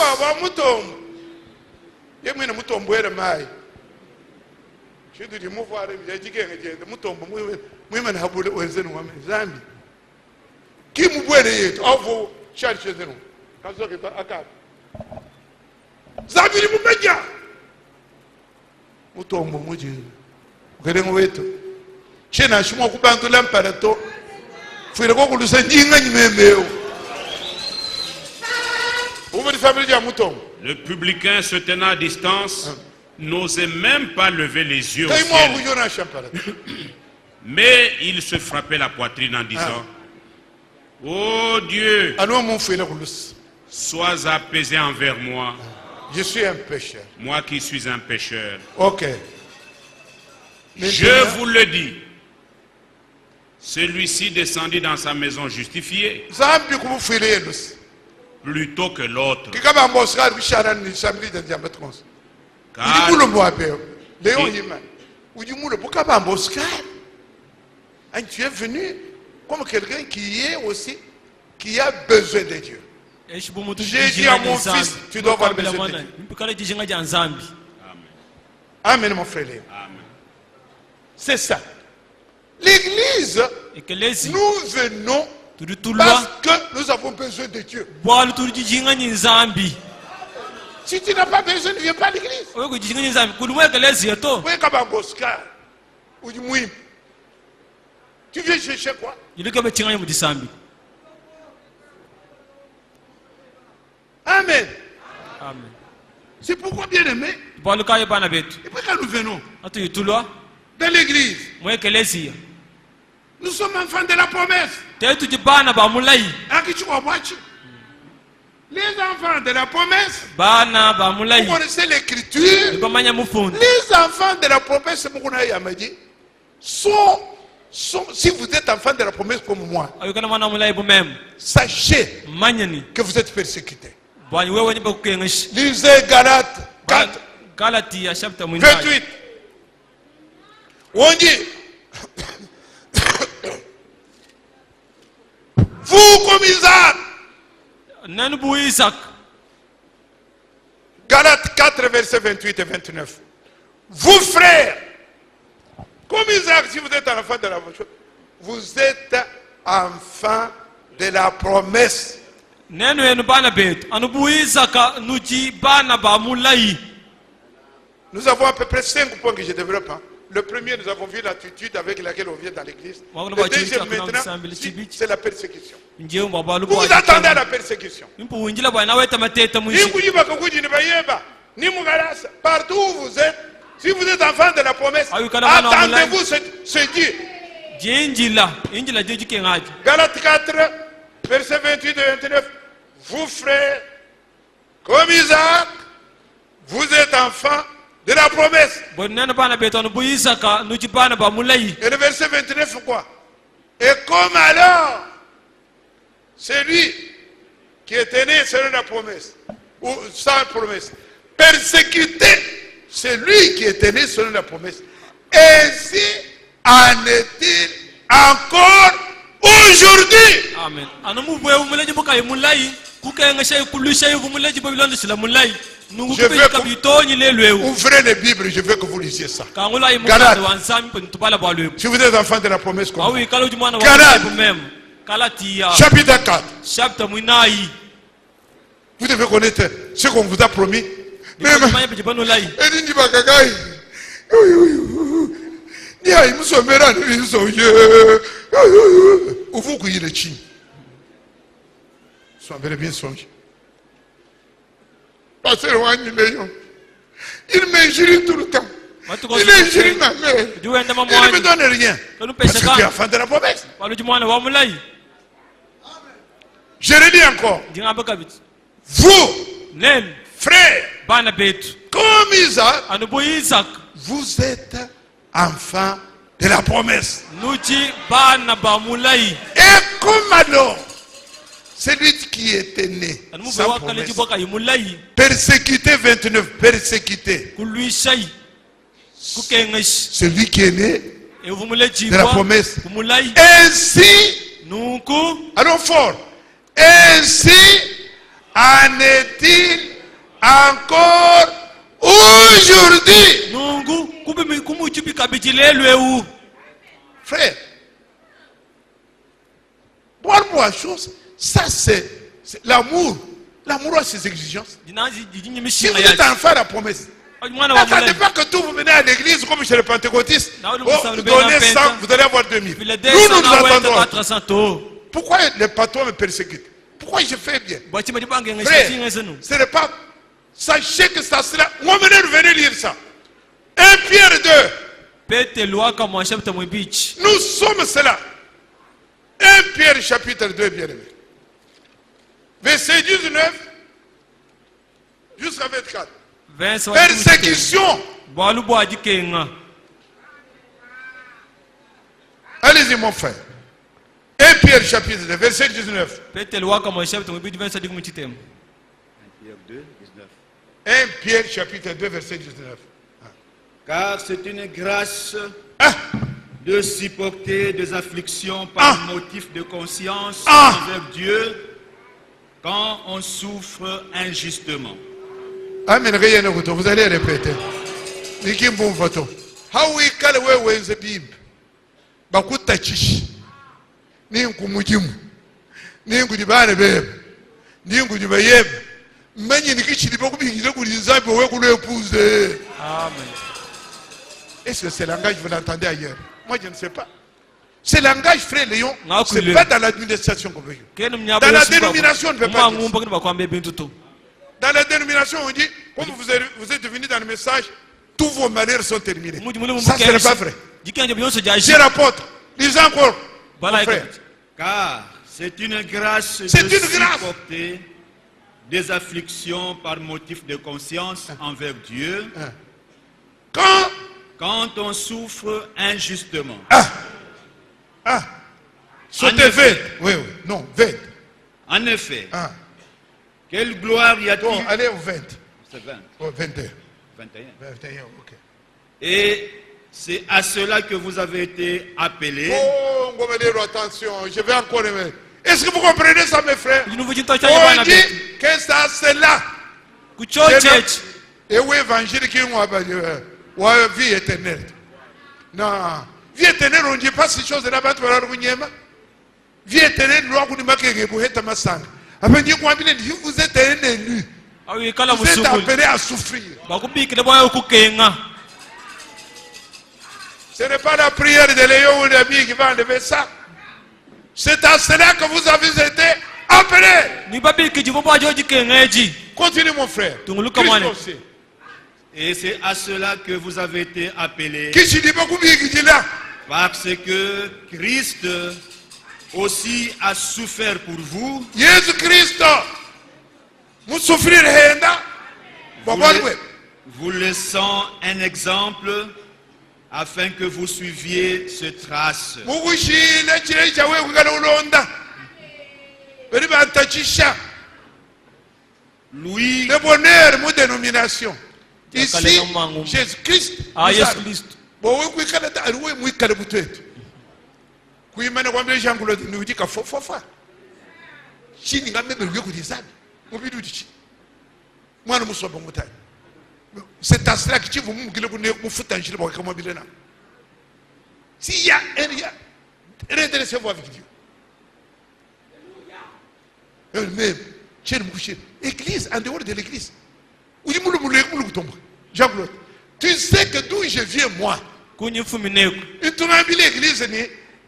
le publicain se tenant à distance n'osait même pas lever les yeux au ciel. Mais il se frappait la poitrine en disant: oh Dieu, sois apaisé envers moi. Je suis un pécheur. Moi qui suis un pécheur. Ok. Je vous le dis. Celui-ci descendit dans sa maison justifié plutôt que l'autre. Tu es venu comme quelqu'un qui est aussi, qui a besoin de Dieu. J'ai dit à mon fils, tu dois avoir besoin de Dieu. Amen, mon frère. C'est ça. L'église, nous venons parce que nous avons besoin de Dieu. Si tu n'as pas besoin, ne viens pas à l'église. Tu viens chercher quoi? Amen. C'est pourquoi, bien aimé, et puis quand nous venons dans l'église, nous sommes enfants de la promesse. Les enfants de la promesse, vous connaissez l'écriture. Les enfants de la promesse, si vous êtes enfant de la promesse comme moi, sachez que vous êtes persécutés. Lisez Galates 4, 28. On dit: vous comme Isaac. Galates 4, versets 28 et 29. Vous frères, comme Isaac, si vous êtes un enfant de la promesse, vous êtes enfant de la promesse. Nous avons à peu près 5 points que je développe. Le premier, nous avons vu l'attitude avec laquelle on vient dans l'église. Le deuxième, maintenant, c'est la persécution. Vous vous attendez à la persécution. Partout où vous êtes, si vous êtes enfant de la promesse, attendez-vous ce Dieu. Galates 4, versets 28 et 29. Vous frères, comme Isaac, vous êtes enfants de la promesse. Et le verset 29, quoi? Et comme alors, celui qui était né selon la promesse, ou sans promesse, persécuté celui qui était né selon la promesse, ainsi en est-il encore aujourd'hui. Amen. Je veux que vous ouvrez les Bibles, je veux que vous lisiez ça. Galates. Si vous êtes enfant de la promesse, comme Galates, chapitre 4. Vous devez connaître ce qu'on vous a promis. Soyez bien songé. Pasteur Wagner, il m'injurie tout le temps. Il injurie ma mère. Il ne me donne rien. Parce que tu es enfant de la promesse. Je le dis encore. Vous, frères, comme Isaac, vous êtes enfants de la promesse. Et comme alors, celui qui était né sans promesse, persécuté 29, persécuté. Celui qui est né de la promesse. Ainsi, allons fort, ainsi en est-il encore aujourd'hui. Frère, pour la chose, ça c'est l'amour. L'amour a ses exigences. Si vous êtes enfant de la promesse, n'attendez pas que tout vous venez à l'église comme chez les pentecôtistes. Vous donnez 100, vous allez avoir 2000. Nous attendons. Pourquoi les patrons me persécutent? Pourquoi je fais bien? Frère, ce n'est pas. Sachez que ça sera. Moi, venez lire ça. 1 Pierre 2. Nous sommes cela. 1 Pierre chapitre 2, bien aimé. Verset 19 jusqu'à 24. Persécution. Allez-y, mon frère. 1 Pierre chapitre 2, verset 19. 1 Pierre chapitre 2, verset 19. Car c'est une grâce de supporter des afflictions par motif de conscience envers Dieu quand on souffre injustement. Amen. Vous allez répéter. Nikimbo photo. How we call away the bib. Bakuta chish. Ninku mujimu. Ninku dibane beb. Ninku dibayeb. Many nikichi dibokubi kulizabe we kule épouse. Amen. Est-ce que ce langage vous l'entendez ailleurs? Moi je ne sais pas. Ce langage, frère Léon, c'est pas dans l'administration qu'on veut. Dans la dénomination, on ne peut pas dire. Dans la dénomination, on dit, comme vous êtes venu dans le message, tous vos malheurs sont terminés. Ça, ce n'est pas vrai. Je rapporte. Lisez encore. Mon frère. Car c'est une grâce de supporter des afflictions par motif de conscience envers Dieu quand on souffre injustement. Sautez 20. Oui, non, 20. En effet. Quelle gloire y a-t-il? Bon, allez au 20. C'est 20. Oh, 21. 21, ok. Et c'est à cela que vous avez été appelés. Oh, on va dire attention, je vais encore aimer. Est-ce que vous comprenez ça, mes frères? On dit que c'est à cela. Et où évangile qui a vie éternelle. Non. Vie éternelle, on ne dit pas ces choses là-bas. Vie éternelle, vous êtes un élu. Vous êtes appelé à souffrir. Ce n'est pas la prière de Léon ou d'Ami qui va enlever ça. C'est à cela que vous avez été appelés. Continue, mon frère. Et c'est à cela que vous avez été appelés. Parce que Christ aussi a souffert pour vous. Jésus Christ, vous souffrir, vous laissant un exemple afin que vous suiviez ce trace. Lui, le bonheur, mon dénomination. Ici, Jésus-Christ. Jésus-Christ. C'est à cela que vous me faites un giro comme Bilena. S'il y a un rien, redressez-vous avec Dieu. Même, église, en dehors de l'église. Jean-Claude, tu sais que d'où je viens, moi. L'église,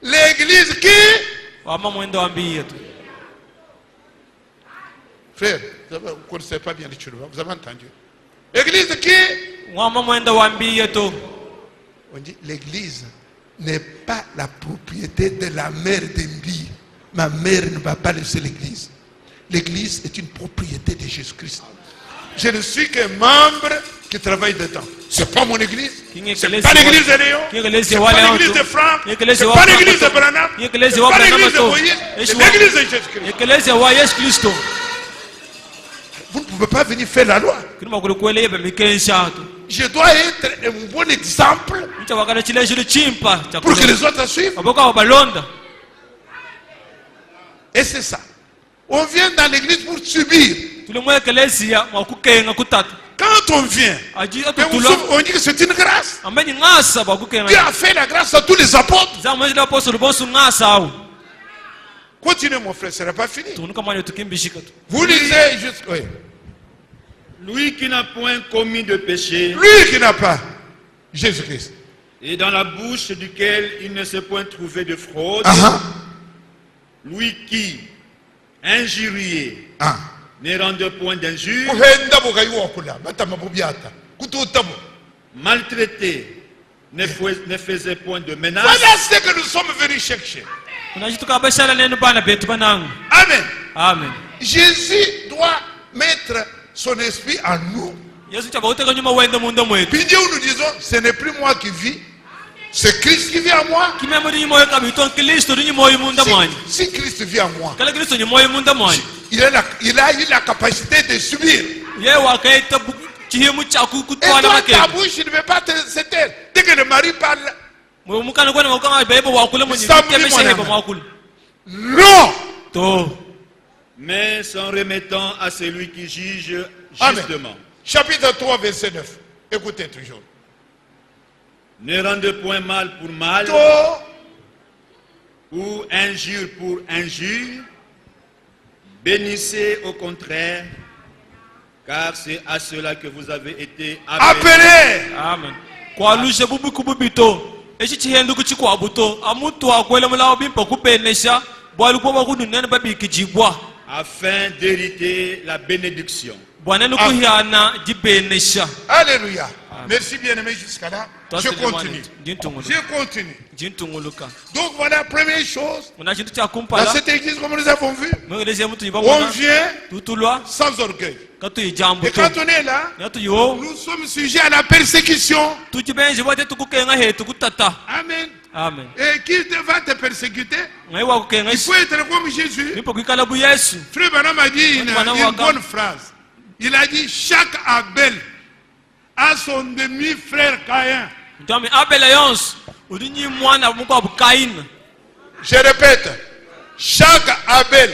l'église qui. Frère, vous ne connaissez pas bien les choses, vous avez entendu. L'église qui. On dit l'église n'est pas la propriété de la mère d'Embi. Ma mère ne va pas laisser l'église. L'église est une propriété de Jésus-Christ. Je ne suis qu'un membre qui travaillent dedans. C'est pas mon église. C'est pas l'église de Léon. C'est pas l'église de Franck. C'est pas l'église de Branham. C'est pas l'église de Moïse. C'est l'église de Jésus-Christ. Vous ne pouvez pas venir faire la loi. Je dois être un bon exemple pour que les autres suivent. Et c'est ça. On vient dans l'église pour subir. Quand on vient, on dit que c'est une grâce. Dieu a fait la grâce à tous les apôtres. Continuez mon frère, ce n'est pas fini. Vous lisez juste... Oui. Lui qui n'a point commis de péché. Lui qui n'a pas. Jésus-Christ. Et dans la bouche duquel il ne s'est point trouvé de fraude. Lui qui, injurié, ne rendait point d'injure. Maltraité, ne faisait point de menace. Voilà ce que nous sommes venus chercher. Amen. Amen. Jésus doit mettre son esprit en nous. Puis Dieu, nous disons, ce n'est plus moi qui vis, c'est Christ qui vit en moi. Si Christ vit en moi, il a eu la capacité de subir. Et toi, ta bouche ne veut pas se taire. Dès que le mari parle, non. Mais s'en remettant à celui qui juge justement. Amen. Chapitre 3, verset 9. Écoutez toujours. Ne rendez point mal pour mal, ou injure pour injure. Bénissez au contraire, car c'est à cela que vous avez été appelés. Amen. Afin d'hériter la bénédiction. Alléluia. Merci bien-aimé jusqu'à là. Je continue. Donc voilà, première chose. Dans cette église, comme nous avons vu, on vient sans orgueil. Et quand on est là, nous sommes sujets à la persécution. Amen. Amen. Et qui va te persécuter? Il faut être comme Jésus. Frère Branham a dit une bonne phrase. Il a dit, chaque Abel a son demi-frère Caïn. Je répète, chaque Abel.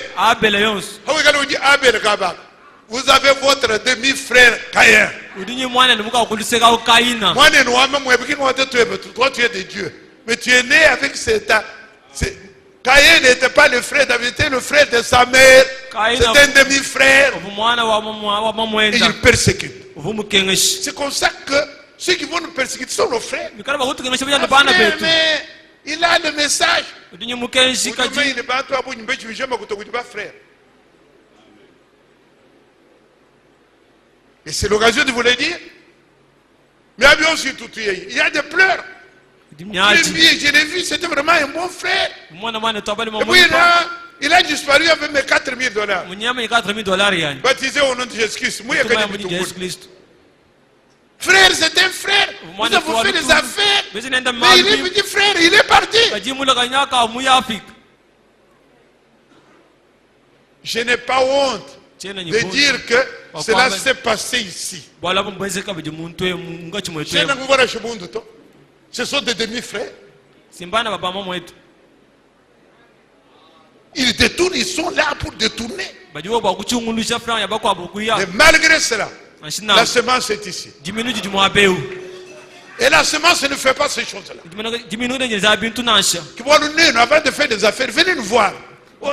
Vous avez votre demi-frère Caïn. Toi tu es de Dieu. Mais tu es né avec cet... Caïn n'était pas le frère David, c'était le frère de sa mère. C'était un demi-frère. Et il persécute. C'est comme ça que ceux qui vont nous persécuter sont nos frères. Mais il a le message. Et c'est l'occasion de vous le dire. Mais il y a des pleurs. Je l'ai vu, c'était vraiment un bon frère. Et puis il a disparu avec mes $4,000. Baptisé au nom de Jésus-Christ. Frère, c'est un frère. Nous avons fait des affaires. Mais il est petit frère, il est parti. Je n'ai pas honte de dire que cela s'est passé ici. Ce sont des demi-frères. Ils détournent, ils sont là pour détourner. Et malgré cela, la semence est ici. Et la semence ne fait pas ces choses-là. Avant de faire des affaires, venez nous voir. Oh,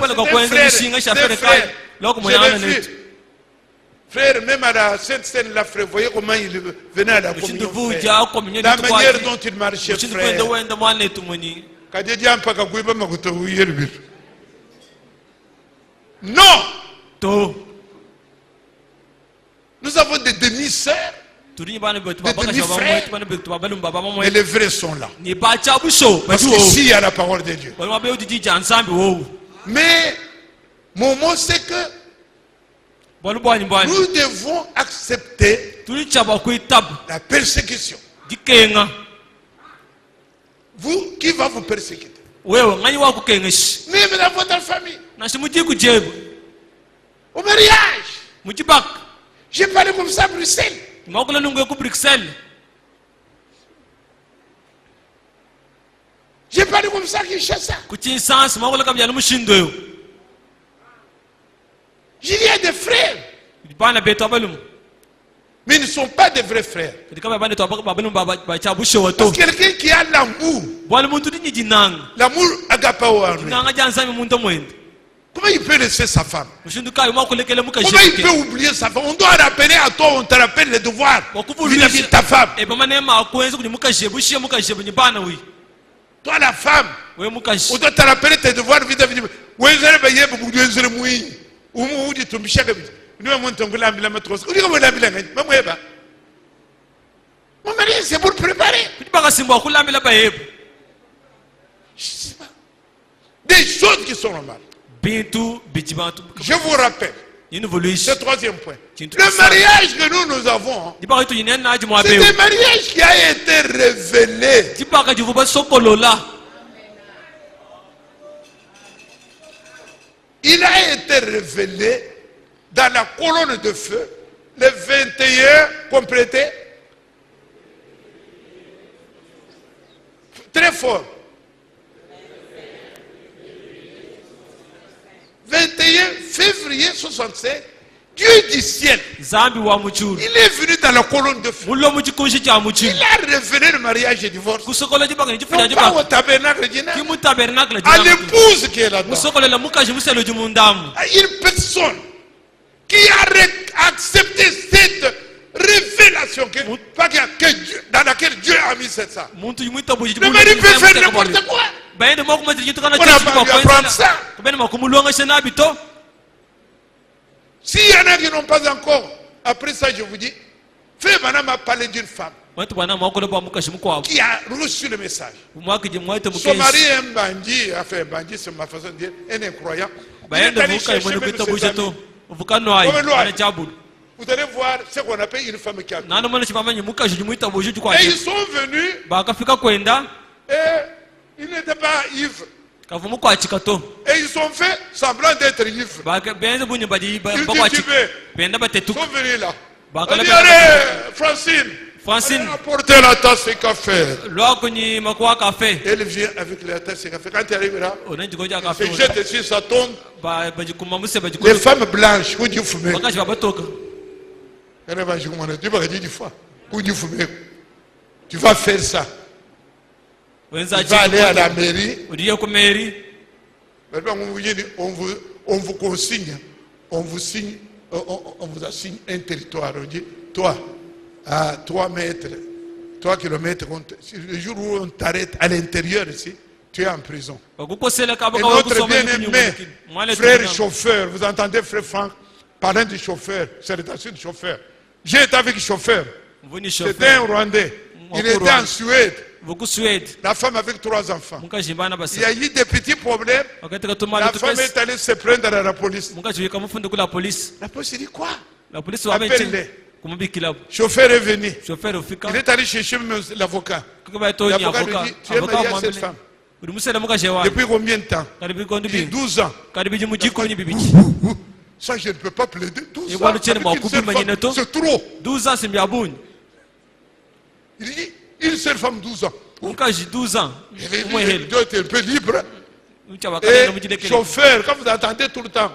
frère, même à la Sainte-Seine, la frère, voyez comment il venait à la communion. La manière dont il marchait, frère. Non! Nous avons des demi-sœurs, des demi-frères, mais les vrais sont là. Parce qu'ici, il y a la parole de Dieu. Mais mon mot, c'est que nous devons accepter La persécution. Vous, qui va vous persécuter? Même dans votre famille. Au mariage. J'ai parlé comme ça à Bruxelles. J'ai parlé comme ça à Kinshasa. Il y a des frères. Mais ils ne sont pas des vrais frères. Parce que quelqu'un qui a l'amour. L'amour agapao en lui. Comment il peut laisser sa femme? Comment il peut oublier sa femme? On doit rappeler à toi, on te rappelle les devoirs vis-à-vis de ta femme. Toi la femme, on doit te rappeler tes devoirs vis-à-vis de... Mon mari, c'est pour préparer. Des choses qui sont normales. Je vous rappelle. Ce troisième point. Le mariage que nous avons, c'est un mariage qui a été révélé. Il a été révélé dans la colonne de feu, le 21 complété. Très fort. 21 février 67, Dieu du ciel, il est venu dans la colonne de feu. Il a révélé le mariage et le divorce. Pas au tabernacle, à l'épouse qui est là-dedans. Une personne qui a accepté cette révélation dans laquelle Dieu a mis cette ça. Le mari peut faire n'importe quoi. On n'a pas dû apprendre ça. S'il y en a qui n'ont pas encore, après ça je vous dis, Frère Branham a parlé d'une femme qui a reçu le message. Son mari est un bandit, enfin un bandit c'est ma façon de dire, un incroyant. Il est allé chercher même ses amis. Vous allez voir ce qu'on appelle une femme qui a. Et ils sont venus et ils n'étaient pas ivres. Et ils ont fait semblant d'être ivres. Ils sont venus là. On dit, allez, Francine, apportez la tasse de café. Elle vient avec la tasse de café. Quand elle arrive là, elle se jette dessus, ça tombe. Les femmes blanches, où Dieu fume. Tu vas faire ça. Tu vas aller à la mairie. On vous consigne. On vous signe. On vous assigne un territoire. On dit, toi, à 3 mètres, 3 kilomètres, le jour où on t'arrête à l'intérieur ici, tu es en prison. Et notre bien-aimé frère chauffeur, vous entendez frère Franck parlant du chauffeur, c'est l'état du chauffeur. J'ai été avec le chauffeur. C'était un Rwandais. Il était en Suède. La femme avec 3 enfants. Il y a eu des petits problèmes. La femme est allée se prendre à la police. La police dit quoi? Appelle-les. Le chauffeur est venu. Il est allé chercher l'avocat. L'avocat lui dit, tu es marié à cette femme. Depuis combien de temps? Il dit 12 ans. Ça, je ne peux pas plaider. 12 ans, c'est trop. 12 ans, c'est bien. Il dit, une seule femme, 12 ans. 12 ans. Il doit être un peu libre. Et chauffeur, quand vous attendez tout le temps,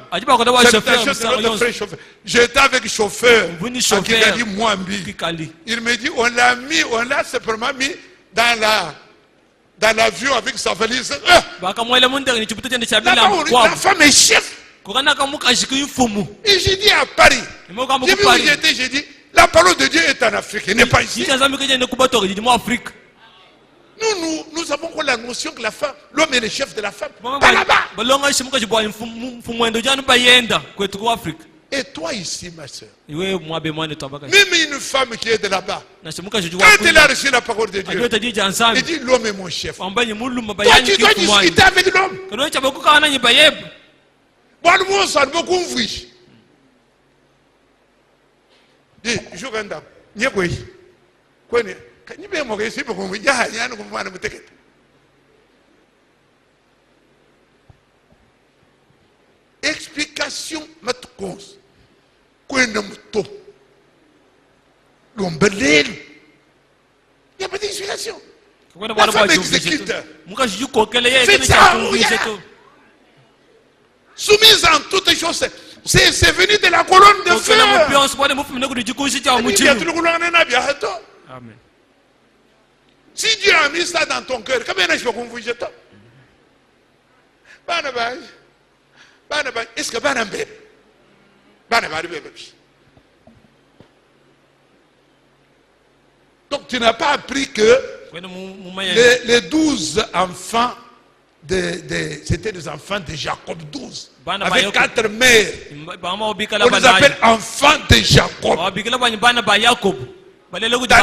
j'étais avec le chauffeur à Kigali Mwambi. Il me dit, on l'a simplement mis dans l'avion avec sa valise. La femme est chef. Et j'ai dit à Paris, j'ai vu où j'étais, j'ai dit, la parole de Dieu est en Afrique, elle n'est pas ici. Nous avons quoi la notion que la femme, l'homme est le chef de la femme. Pas là-bas. Et toi ici, ma soeur, même une femme qui est de là-bas, quand elle a reçu la parole de Dieu, elle dit l'homme est mon chef. Toi, tu dois discuter avec l'homme. Bon, nous, ça ne peut qu'on vit. Dis, je viens Explication matukos. Kwenda muto. Lombelel. Il n'y a pas d'explication. La femme exécute. C'est ça, soumise en toutes choses. C'est venu de la colonne de feu. Amen. Si Dieu a mis ça dans ton cœur, combien de fois qu'on vous jette? Est-ce que donc tu n'as pas appris que les 12 enfants c'était des enfants de Jacob 12 avec 4 mères. On les appelle enfants de Jacob. Dans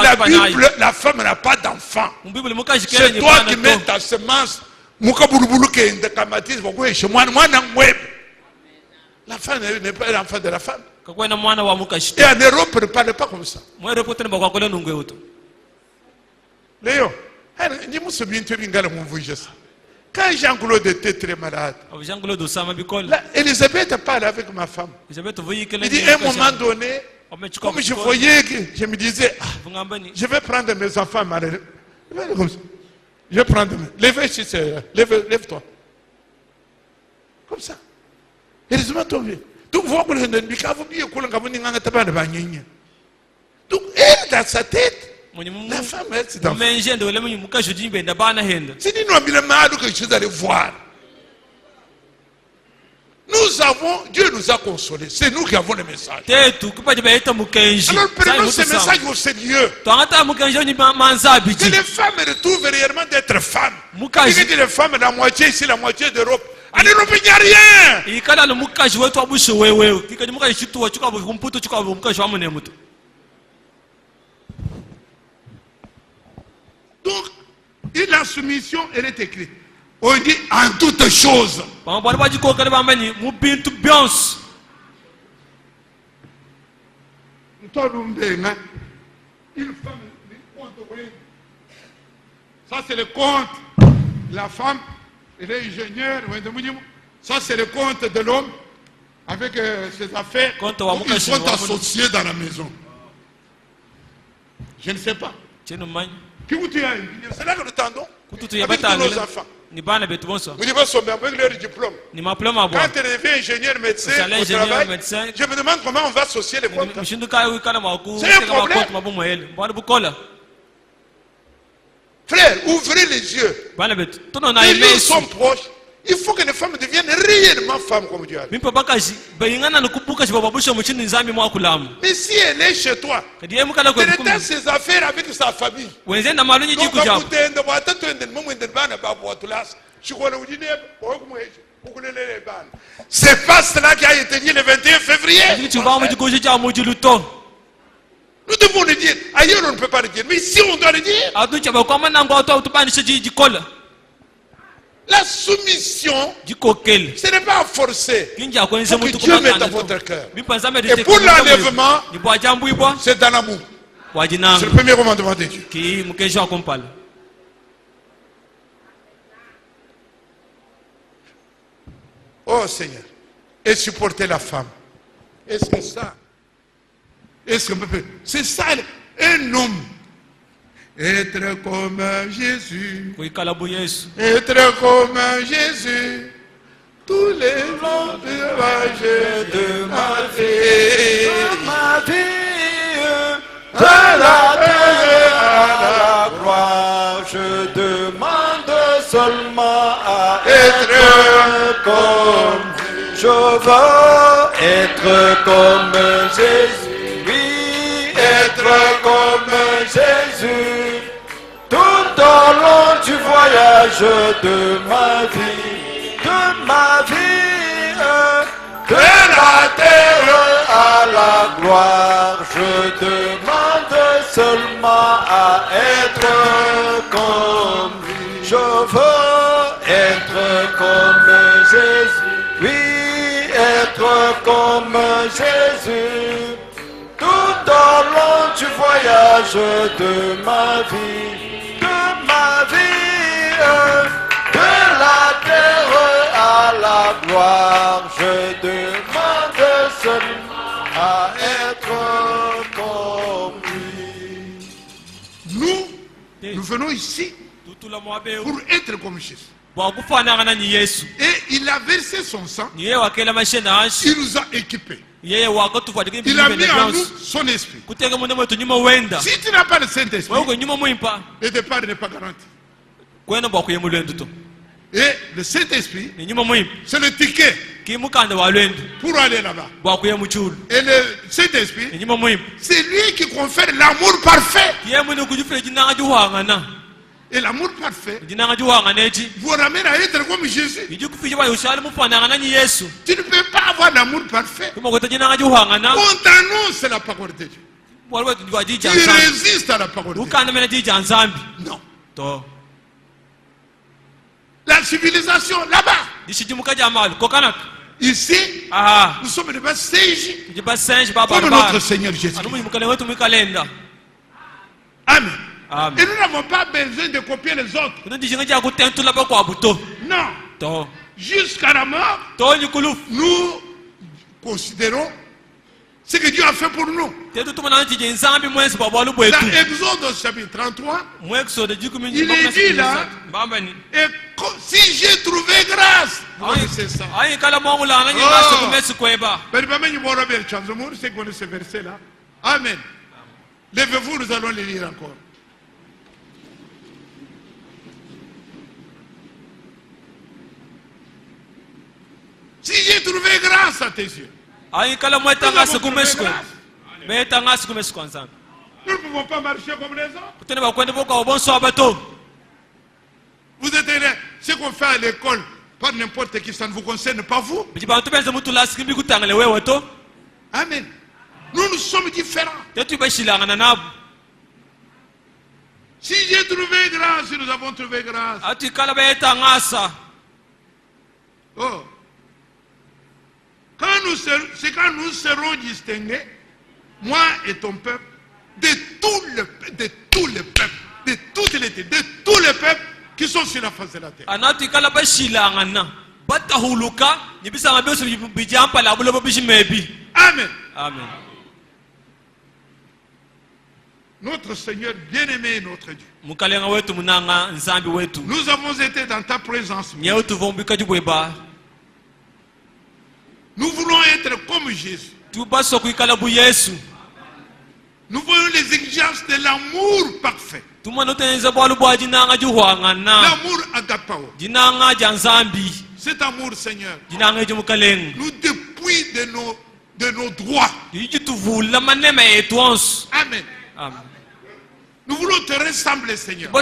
la Bible, la femme n'a pas d'enfant. C'est toi qui mets ta semence. La femme n'est pas l'enfant de la femme. Et en Europe, on ne parle pas comme ça. Léon, quand Jean-Claude était très malade, Elisabeth parle avec ma femme. Il dit, à un moment donné, comme je voyais que je me disais, je vais prendre mes enfants malades. Je vais prendre mes... Lève-toi. Comme ça. Heureusement, tu viens. Donc, elle, dans sa tête, la femme, elle, c'est dans c'est dit, nous avons quelque chose à voir. Nous avons, Dieu nous a consolés. C'est nous qui avons le message. Alors prenons ce message au sérieux. Que les femmes retrouvent réellement d'être femmes. Que les femmes, la moitié ici, la moitié d'Europe. En Europe, il n'y a rien. Donc, la soumission, elle est écrite. On dit en toutes choses. Ça c'est le compte. La femme, elle est ingénieure. Ça c'est le compte de l'homme avec ses affaires. Ils sont associés dans la maison. Je ne sais pas. C'est là que nous tendons. Avec tous nos enfants. Nous devons sommer avec leur diplôme. Quand tu deviens ingénieur médecin au travail, je me demande comment on va associer les comptes. C'est un problème. Frère, ouvrez les yeux. Les lieux sont proches. Il faut que les femmes deviennent réellement femmes comme Dieu a dit. Mais si elle est chez toi, elle retient ses affaires avec sa famille. C'est pas cela qui a été dit le 21 février. Nous devons le dire. Ailleurs on ne peut pas le dire. Mais ici on doit le dire. La soumission, ce n'est pas forcé. Il faut que Dieu mette dans votre cœur. Et pour l'enlèvement, c'est dans l'amour. C'est le premier commandement de Dieu. Oh Seigneur, et supporter la femme. Est-ce que ça, c'est ça, un homme. Être comme Jésus. Être comme Jésus. Tous les voyages de ma vie. De la terre à la gloire. Je demande seulement à être comme je veux. Être comme Jésus. Oui, être comme Jésus. Tout au long du voyage de ma vie, de la terre à la gloire, je demande seulement à être comme je veux, être comme Jésus, oui, être comme Jésus, tout tout au long du voyage de ma vie, de la terre à la gloire, je demande seulement à être comme lui. Nous venons ici pour être comme Jésus. Et il a versé son sang. Il nous a équipés. Il a mis en nous son esprit. Si tu n'as pas le Saint-Esprit, le départ n'est pas garanti. Et le Saint-Esprit, c'est le ticket pour aller là-bas. Et le Saint-Esprit, c'est lui qui confère l'amour parfait. Et l'amour parfait vous ramène à être comme Jésus. Tu ne peux pas avoir l'amour parfait. On t'annonce la parole de Dieu. Tu résistes à la parole de Dieu. Non. La civilisation là-bas. Ici, nous sommes des singes comme notre Seigneur Jésus. Amen. Et nous n'avons pas besoin de copier les autres. Non. Jusqu'à la mort, nous considérons ce que Dieu a fait pour nous. Dans Exode chapitre 33, il est dit là, et si j'ai trouvé grâce, c'est ça. C'est qu'on ce verset là. Amen. Levez-vous, nous allons le lire encore. Si j'ai trouvé grâce à tes yeux, nous ne pouvons pas marcher comme les autres. Vous êtes là, ce qu'on fait à l'école par n'importe qui, ça ne vous concerne pas vous. Amen. Nous sommes différents. Si j'ai trouvé grâce, nous avons trouvé grâce. Oh. Quand nous serons distingués, moi et ton peuple, de tous les peuples, de toutes les terres, de tous les peuples qui sont sur la face de la terre. Amen. Amen. Notre Seigneur bien-aimé est notre Dieu. Nous avons été dans ta présence. Nous voulons être comme Jésus. Nous voulons les exigences de l'amour parfait. L'amour agapao. Cet amour, Seigneur, nous dépouille de nos droits. Amen. Nous voulons te ressembler, Seigneur.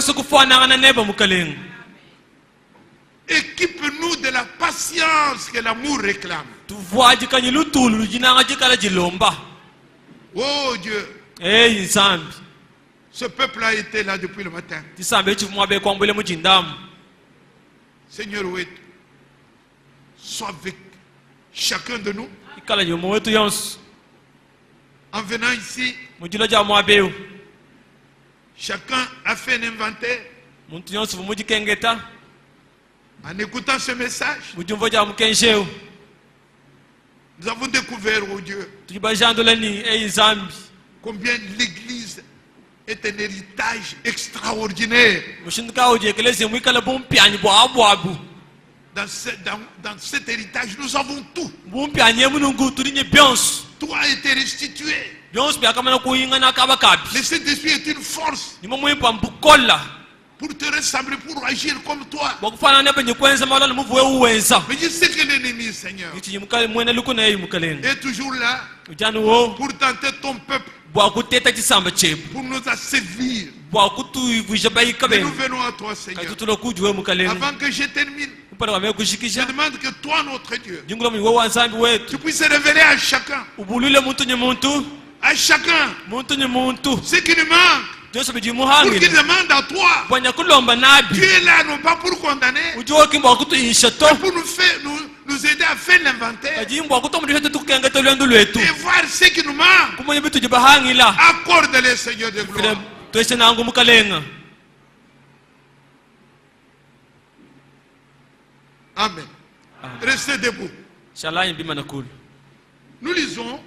Équipe-nous de la patience que l'amour réclame. Oh Dieu. Ce peuple a été là depuis le matin. Seigneur, sois avec chacun de nous. En venant ici, chacun a fait un inventaire. En écoutant ce message, nous avons découvert, oh Dieu, combien l'Église est un héritage extraordinaire. Dans cet héritage, nous avons tout. Tout a été restitué. Le Saint-Esprit est une force pour te ressembler, pour agir comme toi. Mais je sais que l'ennemi, Seigneur, est toujours là pour tenter ton peuple, pour nous asservir. Mais nous venons à toi, Seigneur. Avant que je termine, je demande que toi, notre Dieu, tu puisses révéler à chacun, ce qui nous manque, pour qu'il demande à toi. Tu es là non pas pour condamner, mais pour nous aider à faire l'inventaire et voir ce qui nous manque. Accorde-les, Seigneur de gloire. Amen. Restez debout. Nous lisons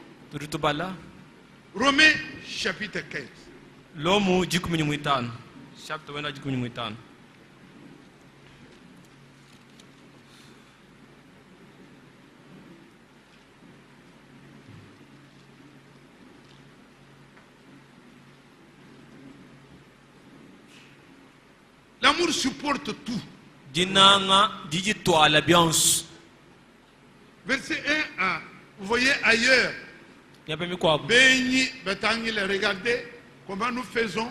Romains chapitre 15. L'amour supporte tout. Verset 1 à, vous voyez ailleurs. Regardez comment nous faisons.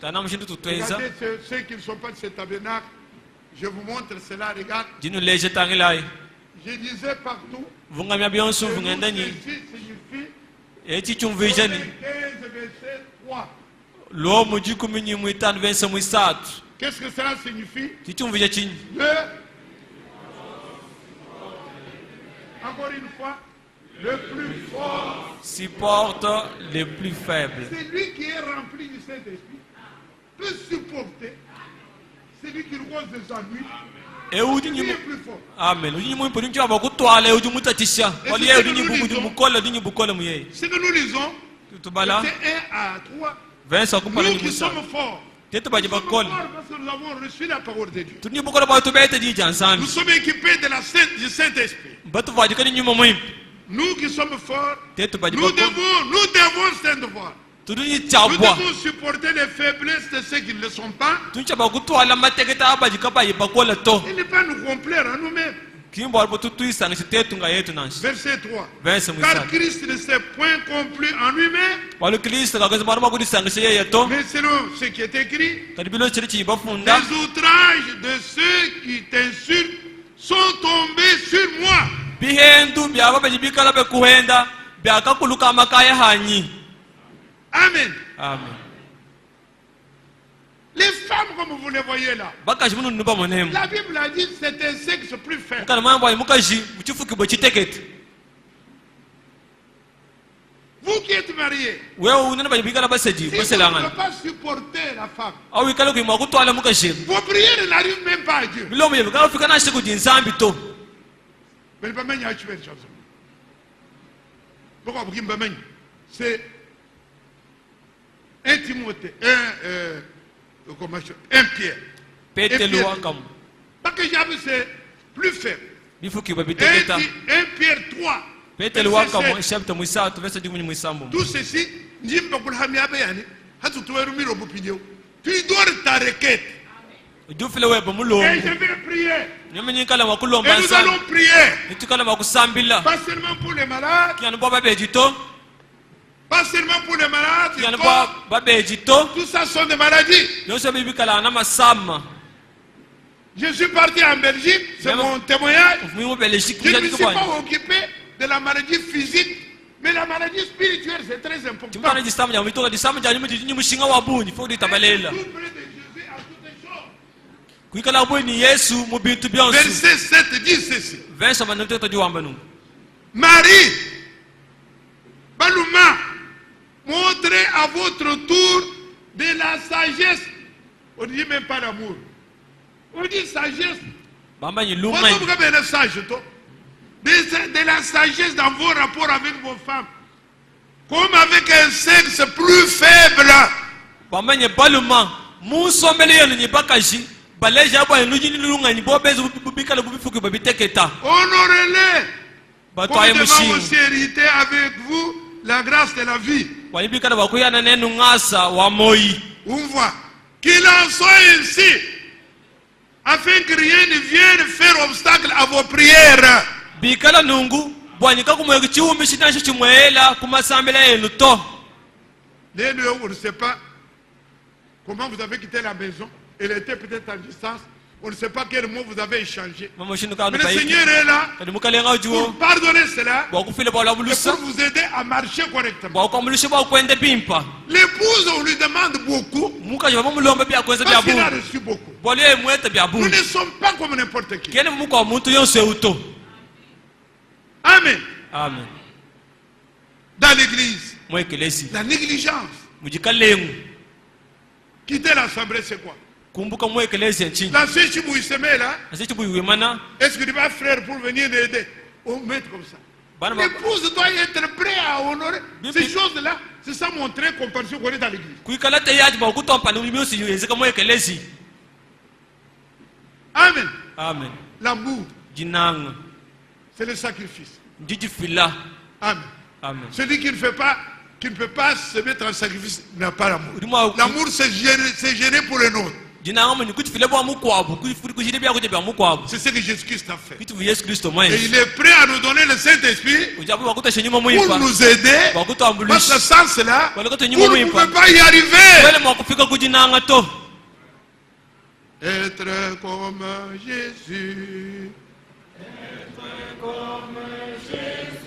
Regardez ceux qui ne sont pas de ce tabernacle. Je vous montre cela, regarde. Je disais partout. Qu'est-ce que cela signifie? Encore une fois, le plus fort supporte les plus faibles. C'est lui qui est rempli du Saint-Esprit peut supporter celui qui cause des ennuis. Lui est plus fort. Amen. Ce que nous lisons, c'est 1 à 3. Nous qui sommes forts. Nous sommes forts parce que nous avons reçu la parole de Dieu. Nous sommes équipés de du Saint-Esprit. Nous qui sommes forts, nous devons se devoir. Nous devons supporter les faiblesses de ceux qui ne le sont pas. Et ne pas nous complaire à nous-mêmes. Verset 3. Car Christ ne s'est point complu en lui-même. Mais selon ce qui est écrit, les outrages de ceux qui t'insultent sont tombés sur moi. Amen. Amen. Les femmes, comme vous les voyez là, la Bible a dit que c'est un sexe plus faible. Vous qui êtes mariés, si vous ne pouvez pas supporter la femme, vos prières n'arrivent même pas à Dieu. C'est 1 Timothée, 1 Pierre. Parce que j'avoue, c'est plus faible. 1 Pierre 3. Tout ceci, tu dois ta requête. Et je vais prier. Et nous allons prier. Pas seulement pour les malades. Pas seulement pour les malades. Tout ça sont des maladies. Je suis parti en Belgique, c'est mon témoignage. Je ne me suis pas occupé de la maladie physique, mais la maladie spirituelle, c'est très important. Verset 7 dit ceci. Marie, Balouma, montrez à votre tour de la sagesse. On ne dit même pas d'amour. On dit sagesse. De la sagesse dans vos rapports avec vos femmes. Comme avec un sexe plus faible. Honorez-les. Pour devant aussi hériter avec vous la grâce de la vie. On voit qu'il en soit ainsi, afin que rien ne vienne faire obstacle à vos prières. On ne sait pas comment vous avez quitté la maison. Elle était peut-être en distance. On ne sait pas quel mot vous avez échangé. Mais le Seigneur est là pour pardonner cela et pour vous aider à marcher correctement. L'épouse, on lui demande beaucoup parce qu'il a reçu beaucoup. Nous ne sommes pas comme n'importe qui. Amen. Amen. Dans l'église, la négligence. Quitter l'assemblée, c'est quoi? L'ancien Chibou, il se met là. Est-ce que tu vas frère pour venir aider? On met comme ça. L'épouse doit être prête à honorer. Ces choses-là, c'est ça montrer compassion qu'on est dans l'église. Amen. Amen. L'amour, c'est le sacrifice. Amen. Amen. Celui qui ne peut pas se mettre en sacrifice n'a pas l'amour. L'amour, c'est gêné pour les nôtres. C'est ce que Jésus-Christ a fait. Et il est prêt à nous donner le Saint-Esprit pour nous aider. Parce que sans cela, vous ne pouvez pas y arriver. Être comme Jésus. Être comme Jésus.